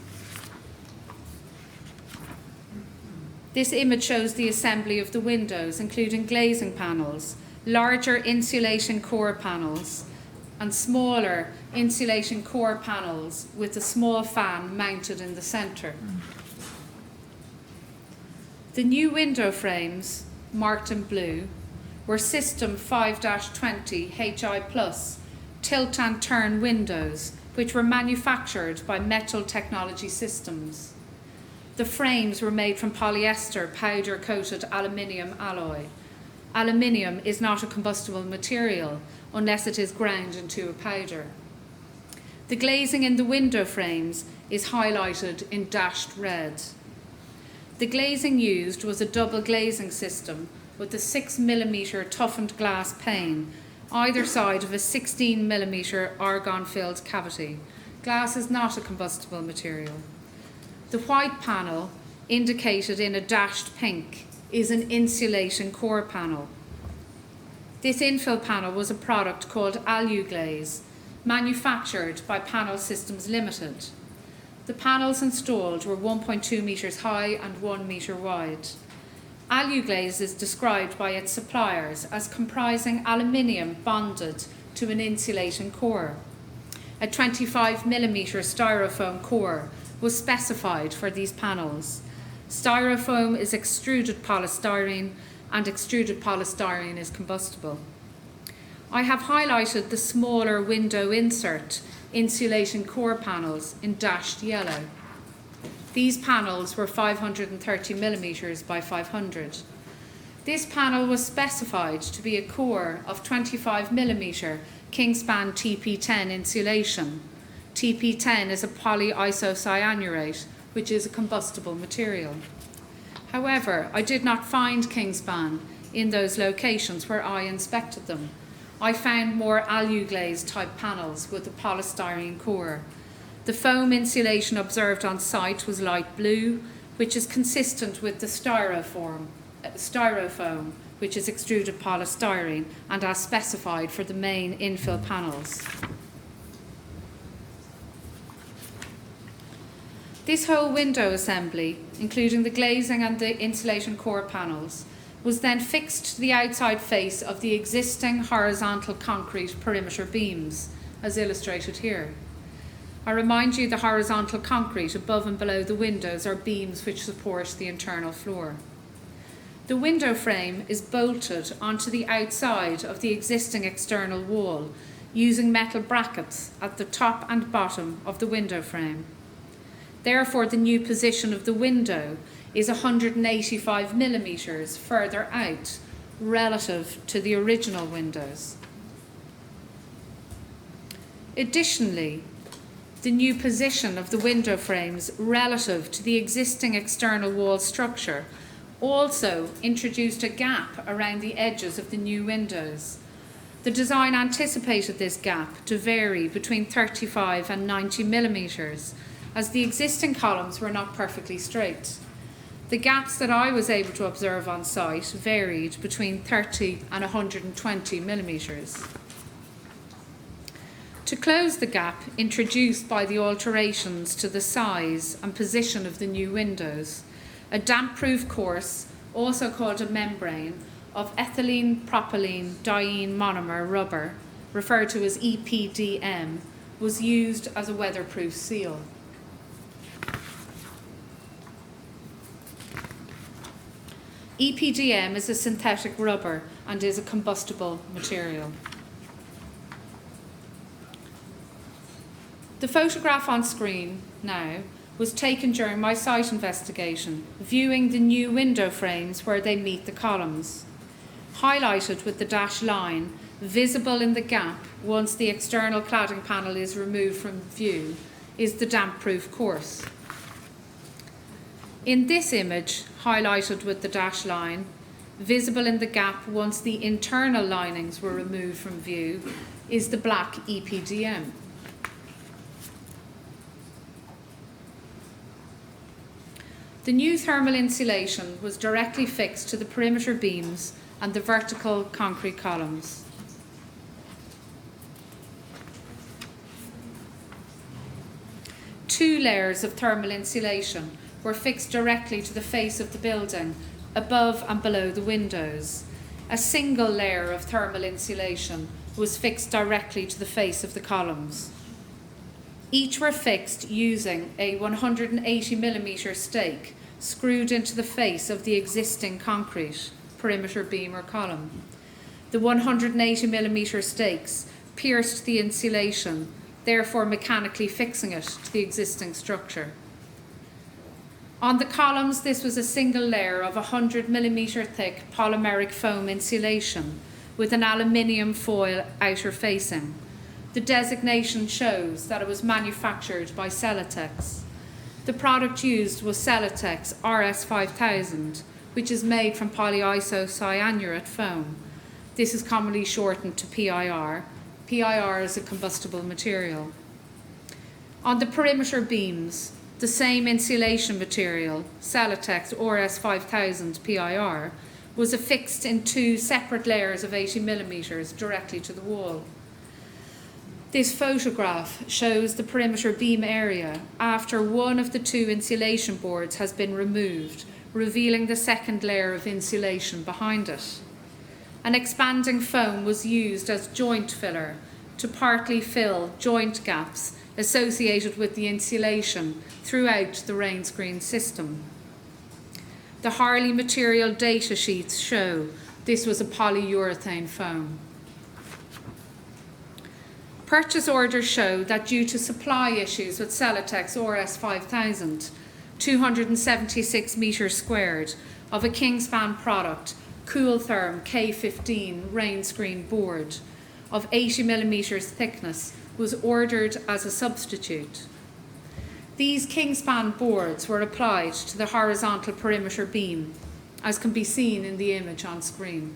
This image shows the assembly of the windows, including glazing panels, larger insulation core panels, and smaller insulation core panels with a small fan mounted in the centre. The new window frames, marked in blue, were System 5-20 HI+ tilt and turn windows, which were manufactured by Metal Technology Systems. The frames were made from polyester powder-coated aluminium alloy. Aluminium is not a combustible material unless it is ground into a powder. The glazing in the window frames is highlighted in dashed red. The glazing used was a double glazing system with a 6mm toughened glass pane, either side of a 16mm argon-filled cavity. Glass is not a combustible material. The white panel, indicated in a dashed pink, is an insulation core panel. This infill panel was a product called Aluglaze, manufactured by Panel Systems Limited. The panels installed were 1.2 metres high and 1 metre wide. Aluglaze is described by its suppliers as comprising aluminium bonded to an insulation core. A 25mm styrofoam core was specified for these panels. Styrofoam is extruded polystyrene, and extruded polystyrene is combustible. I have highlighted the smaller window insert insulation core panels in dashed yellow. These panels were 530mm by 500. This panel was specified to be a core of 25mm Kingspan TP10 insulation. TP10 is a polyisocyanurate, which is a combustible material. However, I did not find Kingspan in those locations where I inspected them. I found more Aluglaze type panels with a polystyrene core. The foam insulation observed on site was light blue, which is consistent with the styrofoam, which is extruded polystyrene, and as specified for the main infill panels. This whole window assembly, including the glazing and the insulation core panels, was then fixed to the outside face of the existing horizontal concrete perimeter beams, as illustrated here. I remind you the horizontal concrete above and below the windows are beams which support the internal floor. The window frame is bolted onto the outside of the existing external wall using metal brackets at the top and bottom of the window frame. Therefore, the new position of the window is 185mm further out relative to the original windows. Additionally, the new position of the window frames relative to the existing external wall structure also introduced a gap around the edges of the new windows. The design anticipated this gap to vary between 35 and 90mm, as the existing columns were not perfectly straight. The gaps that I was able to observe on site varied between 30 and 120mm. To close the gap introduced by the alterations to the size and position of the new windows, a damp-proof course, also called a membrane, of ethylene propylene diene monomer rubber, referred to as EPDM, was used as a weatherproof seal. EPDM is a synthetic rubber and is a combustible material. The photograph on screen now was taken during my site investigation, viewing the new window frames where they meet the columns. Highlighted with the dashed line, visible in the gap once the external cladding panel is removed from view, is the damp-proof course. In this image, highlighted with the dashed line, visible in the gap once the internal linings were removed from view, is the black EPDM. The new thermal insulation was directly fixed to the perimeter beams and the vertical concrete columns. Two layers of thermal insulation were fixed directly to the face of the building, above and below the windows. A single layer of thermal insulation was fixed directly to the face of the columns. Each were fixed using a 180mm stake screwed into the face of the existing concrete perimeter beam or column. The 180mm stakes pierced the insulation, therefore mechanically fixing it to the existing structure. On the columns, this was a single layer of 100mm thick polymeric foam insulation with an aluminium foil outer facing. The designation shows that it was manufactured by Celotex. The product used was Celotex RS5000, which is made from polyisocyanurate foam. This is commonly shortened to PIR. PIR is a combustible material. On the perimeter beams, the same insulation material, Celotex RS5000 PIR, was affixed in two separate layers of 80mm directly to the wall. This photograph shows the perimeter beam area after one of the two insulation boards has been removed, revealing the second layer of insulation behind it. An expanding foam was used as joint filler to partly fill joint gaps associated with the insulation throughout the Rainscreen system. The Harley material data sheets show this was a polyurethane foam. Purchase orders show that due to supply issues with Celotex RS5000, 276 metres squared of a Kingspan product, Cooltherm K15 Rainscreen board of 80mm thickness was ordered as a substitute. These Kingspan boards were applied to the horizontal perimeter beam, as can be seen in the image on screen.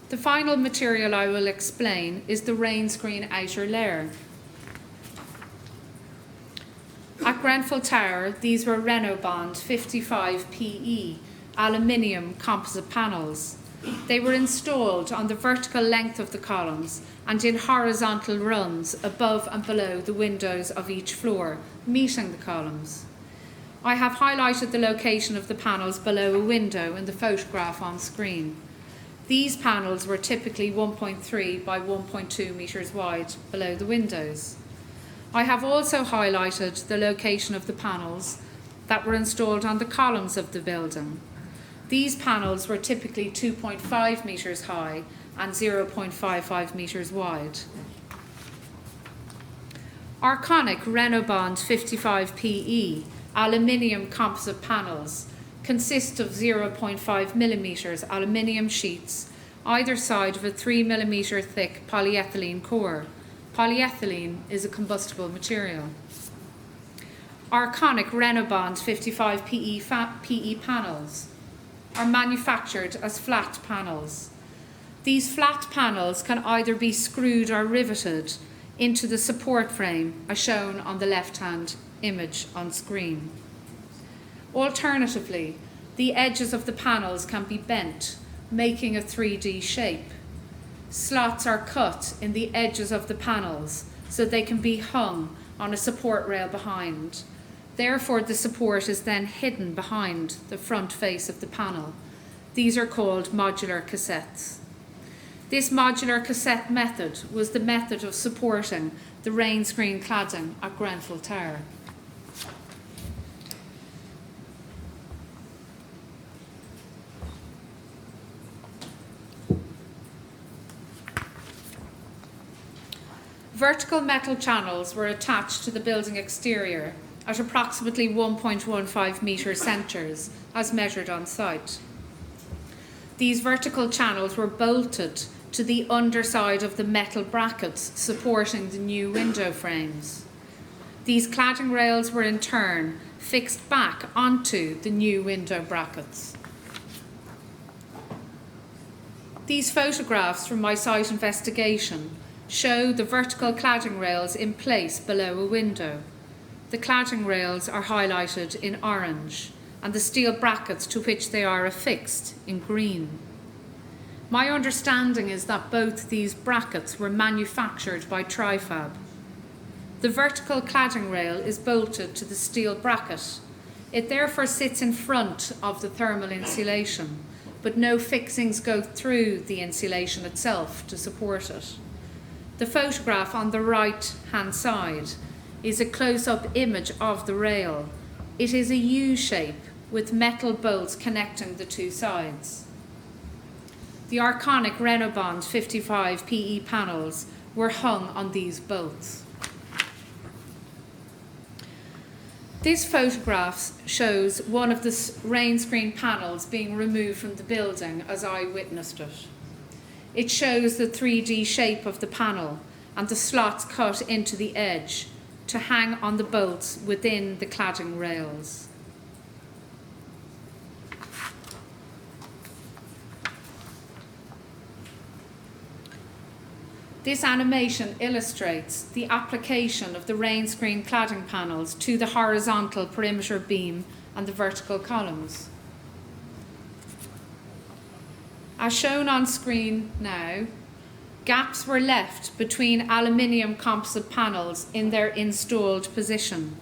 The final material I will explain is the Rainscreen outer layer. At Grenfell Tower, these were Renobond 55 PE aluminium composite panels. They were installed on the vertical length of the columns and in horizontal runs above and below the windows of each floor, meeting the columns. I have highlighted the location of the panels below a window in the photograph on screen. These panels were typically 1.3 by 1.2 metres wide below the windows. I have also highlighted the location of the panels that were installed on the columns of the building. These panels were typically 2.5 metres high and 0.55 metres wide. Arconic Renobond 55 PE aluminium composite panels consist of 0.5mm aluminium sheets either side of a 3mm thick polyethylene core. Polyethylene is a combustible material. Arconic Renobond 55 PE panels are manufactured as flat panels. These flat panels can either be screwed or riveted into the support frame as shown on the left-hand image on screen. Alternatively, the edges of the panels can be bent, making a 3D shape. Slots are cut in the edges of the panels so they can be hung on a support rail behind. Therefore, the support is then hidden behind the front face of the panel. These are called modular cassettes. This modular cassette method was the method of supporting the Rainscreen cladding at Grenfell Tower. Vertical metal channels were attached to the building exterior at approximately 1.15 metre centres as measured on site. These vertical channels were bolted to the underside of the metal brackets supporting the new window frames. These cladding rails were in turn fixed back onto the new window brackets. These photographs from my site investigation show the vertical cladding rails in place below a window. The cladding rails are highlighted in orange. and the steel brackets to which they are affixed in green. My understanding is that both these brackets were manufactured by Trifab. The vertical cladding rail is bolted to the steel bracket. It therefore sits in front of the thermal insulation, but no fixings go through the insulation itself to support it. The photograph on the right-hand side is a close-up image of the rail. It is a U shape with metal bolts connecting the two sides. The Arconic Renobond 55 PE panels were hung on these bolts. This photograph shows one of the Rainscreen panels being removed from the building as I witnessed it. It shows the 3D shape of the panel and the slots cut into the edge to hang on the bolts within the cladding rails. This animation illustrates the application of the Rainscreen cladding panels to the horizontal perimeter beam and the vertical columns. As shown on screen now, gaps were left between aluminium composite panels in their installed position.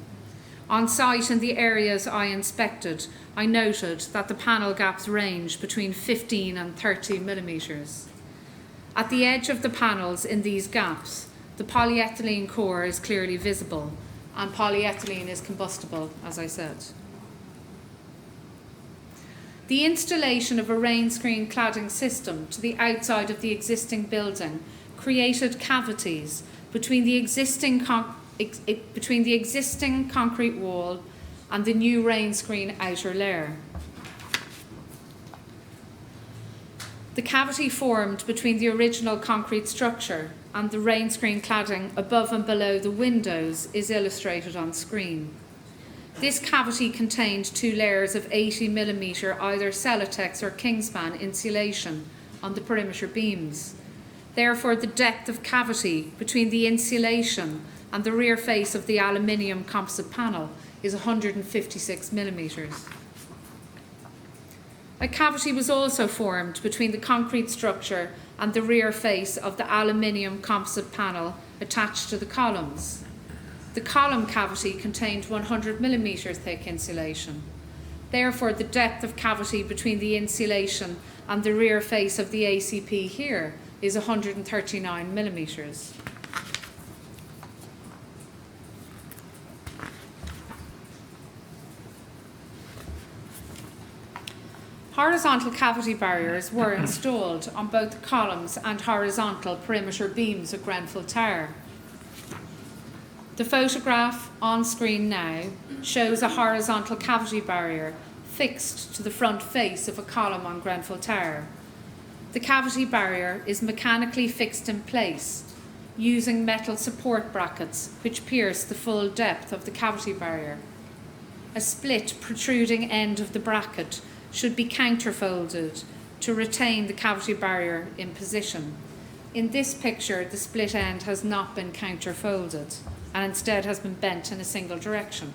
On site in the areas I inspected, I noted that the panel gaps range between 15 and 30 millimetres. At the edge of the panels in these gaps, the polyethylene core is clearly visible, and polyethylene is combustible, as I said. The installation of a Rainscreen cladding system to the outside of the existing building created cavities between the existing concrete wall and the new Rainscreen outer layer. The cavity formed between the original concrete structure and the Rainscreen cladding above and below the windows is illustrated on screen. This cavity contained two layers of 80mm either Celotex or Kingspan insulation on the perimeter beams. Therefore, the depth of cavity between the insulation and the rear face of the aluminium composite panel is 156mm. A cavity was also formed between the concrete structure and the rear face of the aluminium composite panel attached to the columns. The column cavity contained 100mm thick insulation. Therefore, the depth of cavity between the insulation and the rear face of the ACP here is 139mm. Horizontal cavity barriers were installed on both the columns and horizontal perimeter beams at Grenfell Tower. The photograph on screen now shows a horizontal cavity barrier fixed to the front face of a column on Grenfell Tower. The cavity barrier is mechanically fixed in place using metal support brackets which pierce the full depth of the cavity barrier. A split protruding end of the bracket should be counterfolded to retain the cavity barrier in position. In this picture, the split end has not been counterfolded and instead has been bent in a single direction.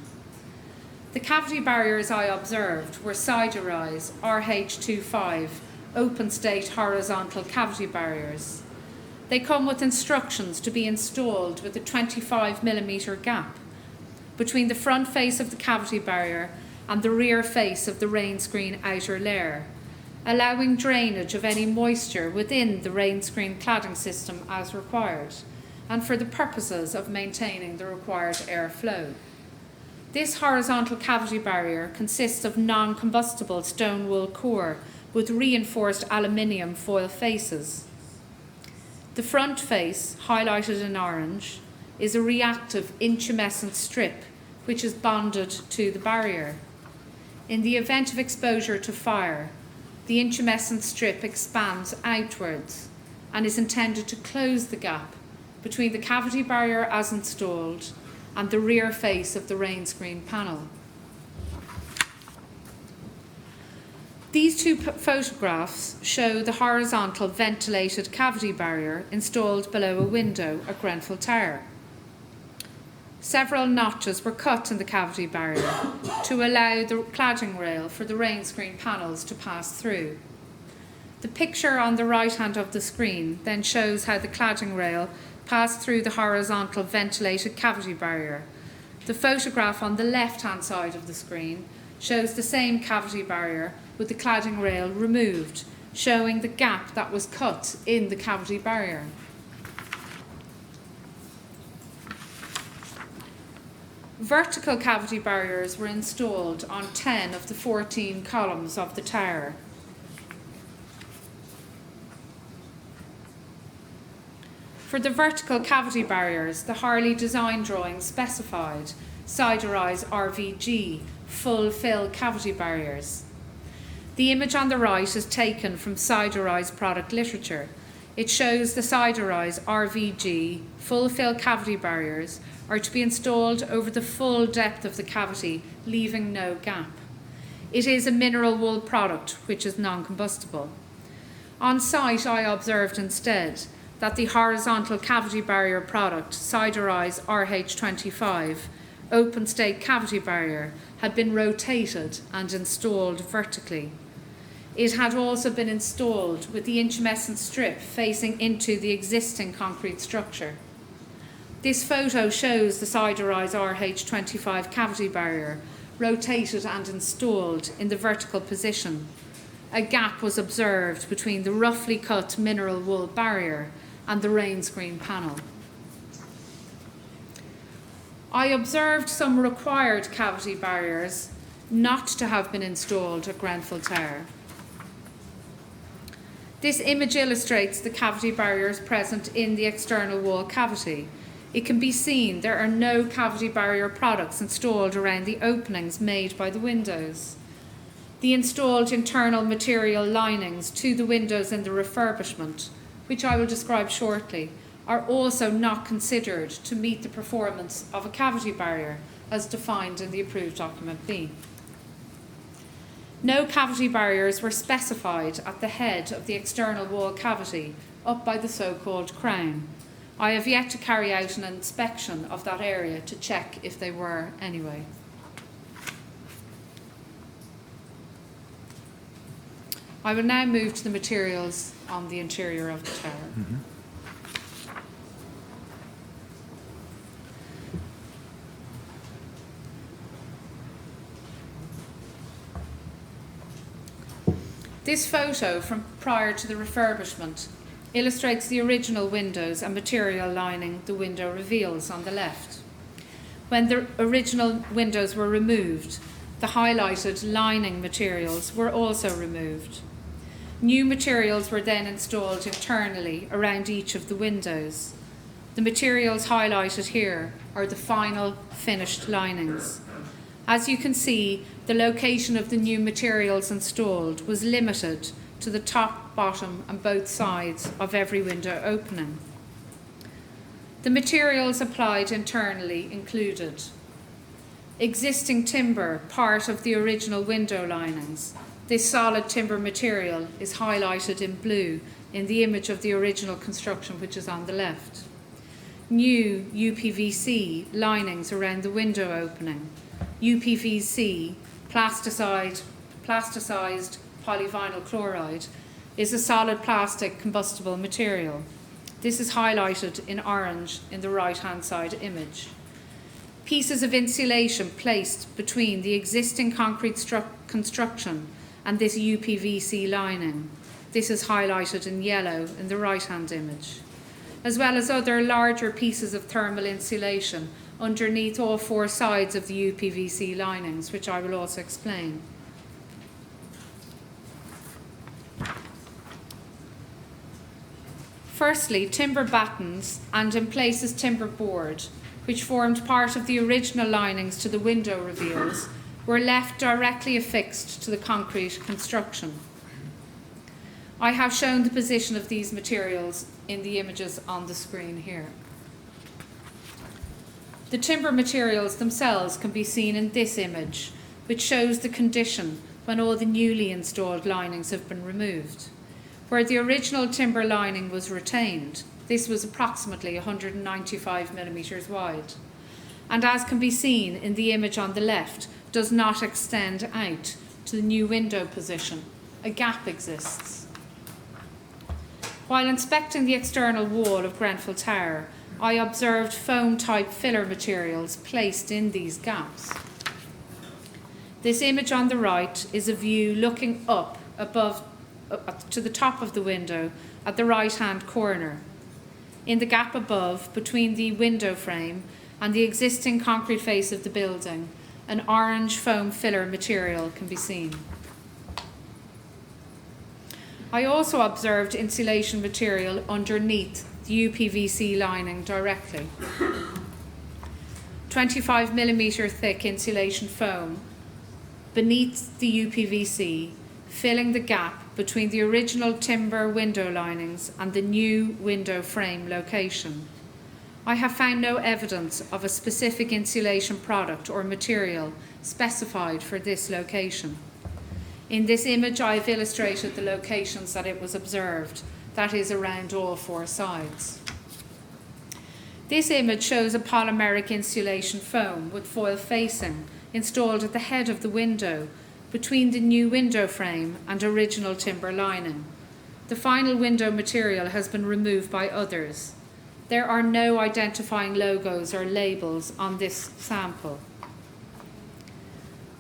The cavity barriers I observed were Siderise RH25 open state horizontal cavity barriers. They come with instructions to be installed with a 25mm gap between the front face of the cavity barrier and the rear face of the Rainscreen outer layer, allowing drainage of any moisture within the Rainscreen cladding system as required, and for the purposes of maintaining the required airflow. This horizontal cavity barrier consists of non-combustible stone wool core with reinforced aluminium foil faces. The front face, highlighted in orange, is a reactive intumescent strip which is bonded to the barrier. In the event of exposure to fire, the intumescent strip expands outwards and is intended to close the gap between the cavity barrier as installed and the rear face of the Rainscreen panel. These two photographs show the horizontal ventilated cavity barrier installed below a window at Grenfell Tower. Several notches were cut in the cavity barrier to allow the cladding rail for the Rainscreen panels to pass through. The picture on the right hand of the screen then shows how the cladding rail passed through the horizontal ventilated cavity barrier. The photograph on the left hand side of the screen shows the same cavity barrier with the cladding rail removed, showing the gap that was cut in the cavity barrier. Vertical cavity barriers were installed on 10 of the 14 columns of the tower. For the vertical cavity barriers, the Harley design drawing specified Siderise RVG full fill cavity barriers. The image on the right is taken from Siderise product literature. It shows the Siderise RVG full fill cavity barriers are to be installed over the full depth of the cavity, leaving no gap. It is a mineral wool product which is non-combustible. On site, I observed instead that the horizontal cavity barrier product, Siderise RH25, open state cavity barrier, had been rotated and installed vertically. It had also been installed with the intumescent strip facing into the existing concrete structure. This photo shows the Siderise RH25 cavity barrier rotated and installed in the vertical position. A gap was observed between the roughly cut mineral wool barrier and the Rainscreen panel. I observed some required cavity barriers not to have been installed at Grenfell Tower. This image illustrates the cavity barriers present in the external wall cavity. It can be seen there are no cavity barrier products installed around the openings made by the windows. The installed internal material linings to the windows in the refurbishment, which I will describe shortly, are also not considered to meet the performance of a cavity barrier as defined in the approved document B. No cavity barriers were specified at the head of the external wall cavity up by the so-called crown. I have yet to carry out an inspection of that area to check if they were anyway. I will now move to the materials on the interior of the tower. This photo from prior to the refurbishment illustrates the original windows and material lining the window reveals on the left. When the original windows were removed, the highlighted lining materials were also removed. New materials were then installed internally around each of the windows. The materials highlighted here are the final finished linings. As you can see, the location of the new materials installed was limited to the top, bottom and both sides of every window opening. The materials applied internally included existing timber, part of the original window linings. This solid timber material is highlighted in blue in the image of the original construction, which is on the left. New UPVC linings around the window opening. UPVC, plasticized polyvinyl chloride, is a solid plastic combustible material. This is highlighted in orange in the right-hand side image. Pieces of insulation placed between the existing concrete construction and this UPVC lining. This is highlighted in yellow in the right-hand image, as well as other larger pieces of thermal insulation underneath all four sides of the UPVC linings, which I will also explain. Firstly, timber battens and in places timber board, which formed part of the original linings to the window reveals, were left directly affixed to the concrete construction. I have shown the position of these materials in the images on the screen here. The timber materials themselves can be seen in this image, which shows the condition when all the newly installed linings have been removed. Where the original timber lining was retained, this was approximately 195 millimetres wide. and as can be seen in the image on the left, does not extend out to the new window position. A gap exists. While inspecting the external wall of Grenfell Tower, I observed foam-type filler materials placed in these gaps. This image on the right is a view looking up above to the top of the window at the right-hand corner. In the gap above, between the window frame and the existing concrete face of the building, an orange foam filler material can be seen. I also observed insulation material underneath the UPVC lining directly. 25mm thick insulation foam beneath the UPVC, filling the gap between the original timber window linings and the new window frame location. I have found no evidence of a specific insulation product or material specified for this location. In this image, I have illustrated the locations that it was observed, that is, around all four sides. This image shows a polymeric insulation foam with foil facing installed at the head of the window between the new window frame and original timber lining. The final window material has been removed by others. There are no identifying logos or labels on this sample.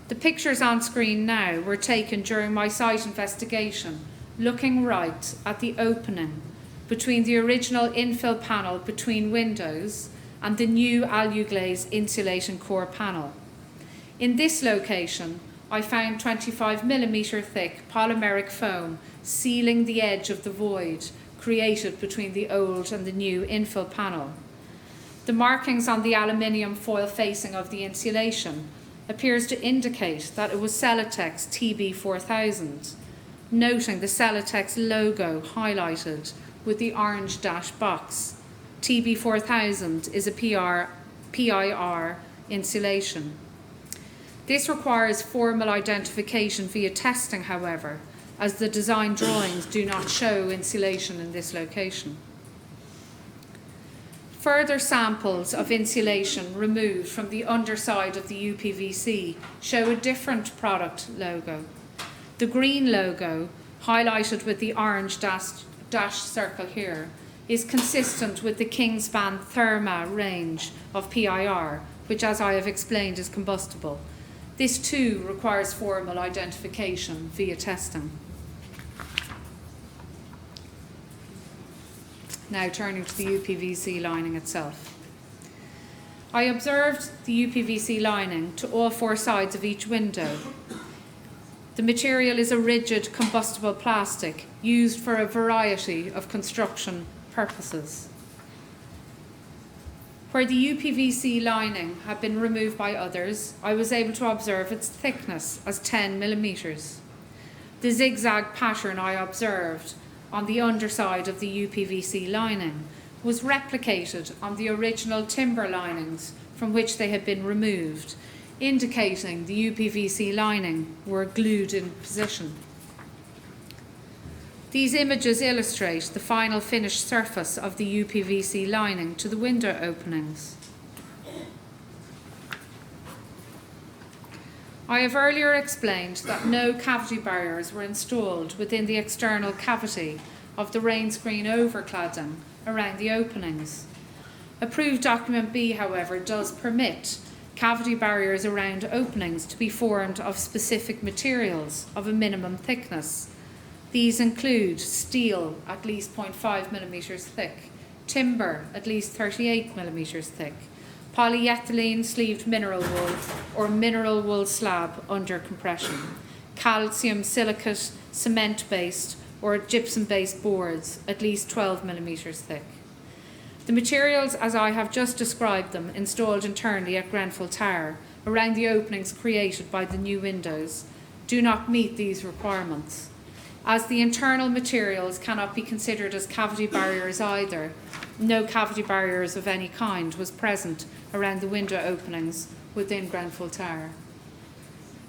The pictures on screen now were taken during my site investigation, looking right at the opening between the original infill panel between windows and the new alu-glaze insulation core panel. In this location, I found 25mm thick polymeric foam sealing the edge of the void created between the old and the new infill panel. The markings on the aluminium foil facing of the insulation appears to indicate that it was Celotex TB4000, noting the Celotex logo highlighted with the orange dash box. TB4000 is a PIR insulation. This requires formal identification via testing, however, as the design drawings do not show insulation in this location. Further samples of insulation removed from the underside of the UPVC show a different product logo. The green logo, highlighted with the orange dash circle here, is consistent with the Kingspan Therma range of PIR, which, as I have explained, is combustible. This too requires formal identification via testing. Now turning to the UPVC lining itself. I observed the UPVC lining to all four sides of each window. The material is a rigid combustible plastic used for a variety of construction purposes. Where the UPVC lining had been removed by others, I was able to observe its thickness as 10mm. The zigzag pattern I observed on the underside of the UPVC lining was replicated on the original timber linings from which they had been removed, indicating the UPVC lining were glued in position. These images illustrate the final finished surface of the UPVC lining to the window openings. I have earlier explained that no cavity barriers were installed within the external cavity of the Rainscreen overcladding around the openings. Approved Document B, however, does permit cavity barriers around openings to be formed of specific materials of a minimum thickness. These include steel at least 0.5mm thick, timber at least 38mm thick, polyethylene sleeved mineral wool or mineral wool slab under compression, calcium silicate cement-based or gypsum-based boards at least 12mm thick. The materials, as I have just described them, installed internally at Grenfell Tower around the openings created by the new windows, do not meet these requirements. As the internal materials cannot be considered as cavity barriers either, no cavity barriers of any kind was present around the window openings within Grenfell Tower.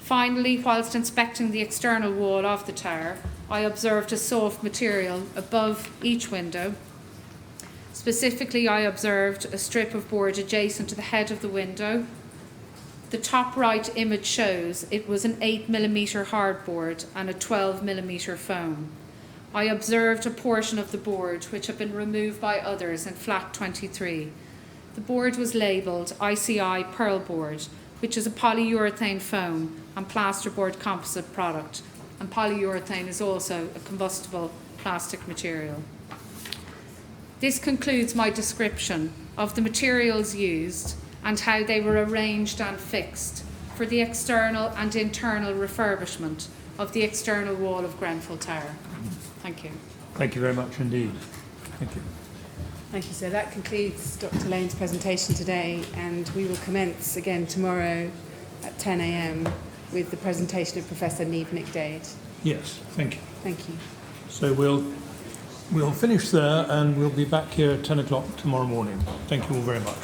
Finally, whilst inspecting the external wall of the tower, I observed a soft material above each window, Specifically, I observed a strip of board adjacent to the head of the window. The top right image shows it was an 8mm hardboard and a 12mm foam. I observed a portion of the board which had been removed by others in flat 23. The board was labelled ICI Pearl Board, which is a polyurethane foam and plasterboard composite product, and polyurethane is also a combustible plastic material. This concludes my description of the materials used and how they were arranged and fixed for the external and internal refurbishment of the external wall of Grenfell Tower. Thank you. Thank you very much indeed. Thank you. Thank you, sir. That concludes Dr. Lane's presentation today, and we will commence again tomorrow at 10 a.m. with the presentation of Professor Niamh McDade. Yes, thank you. Thank you. So we'll finish there and we'll be back here at 10 o'clock tomorrow morning. Thank you all very much.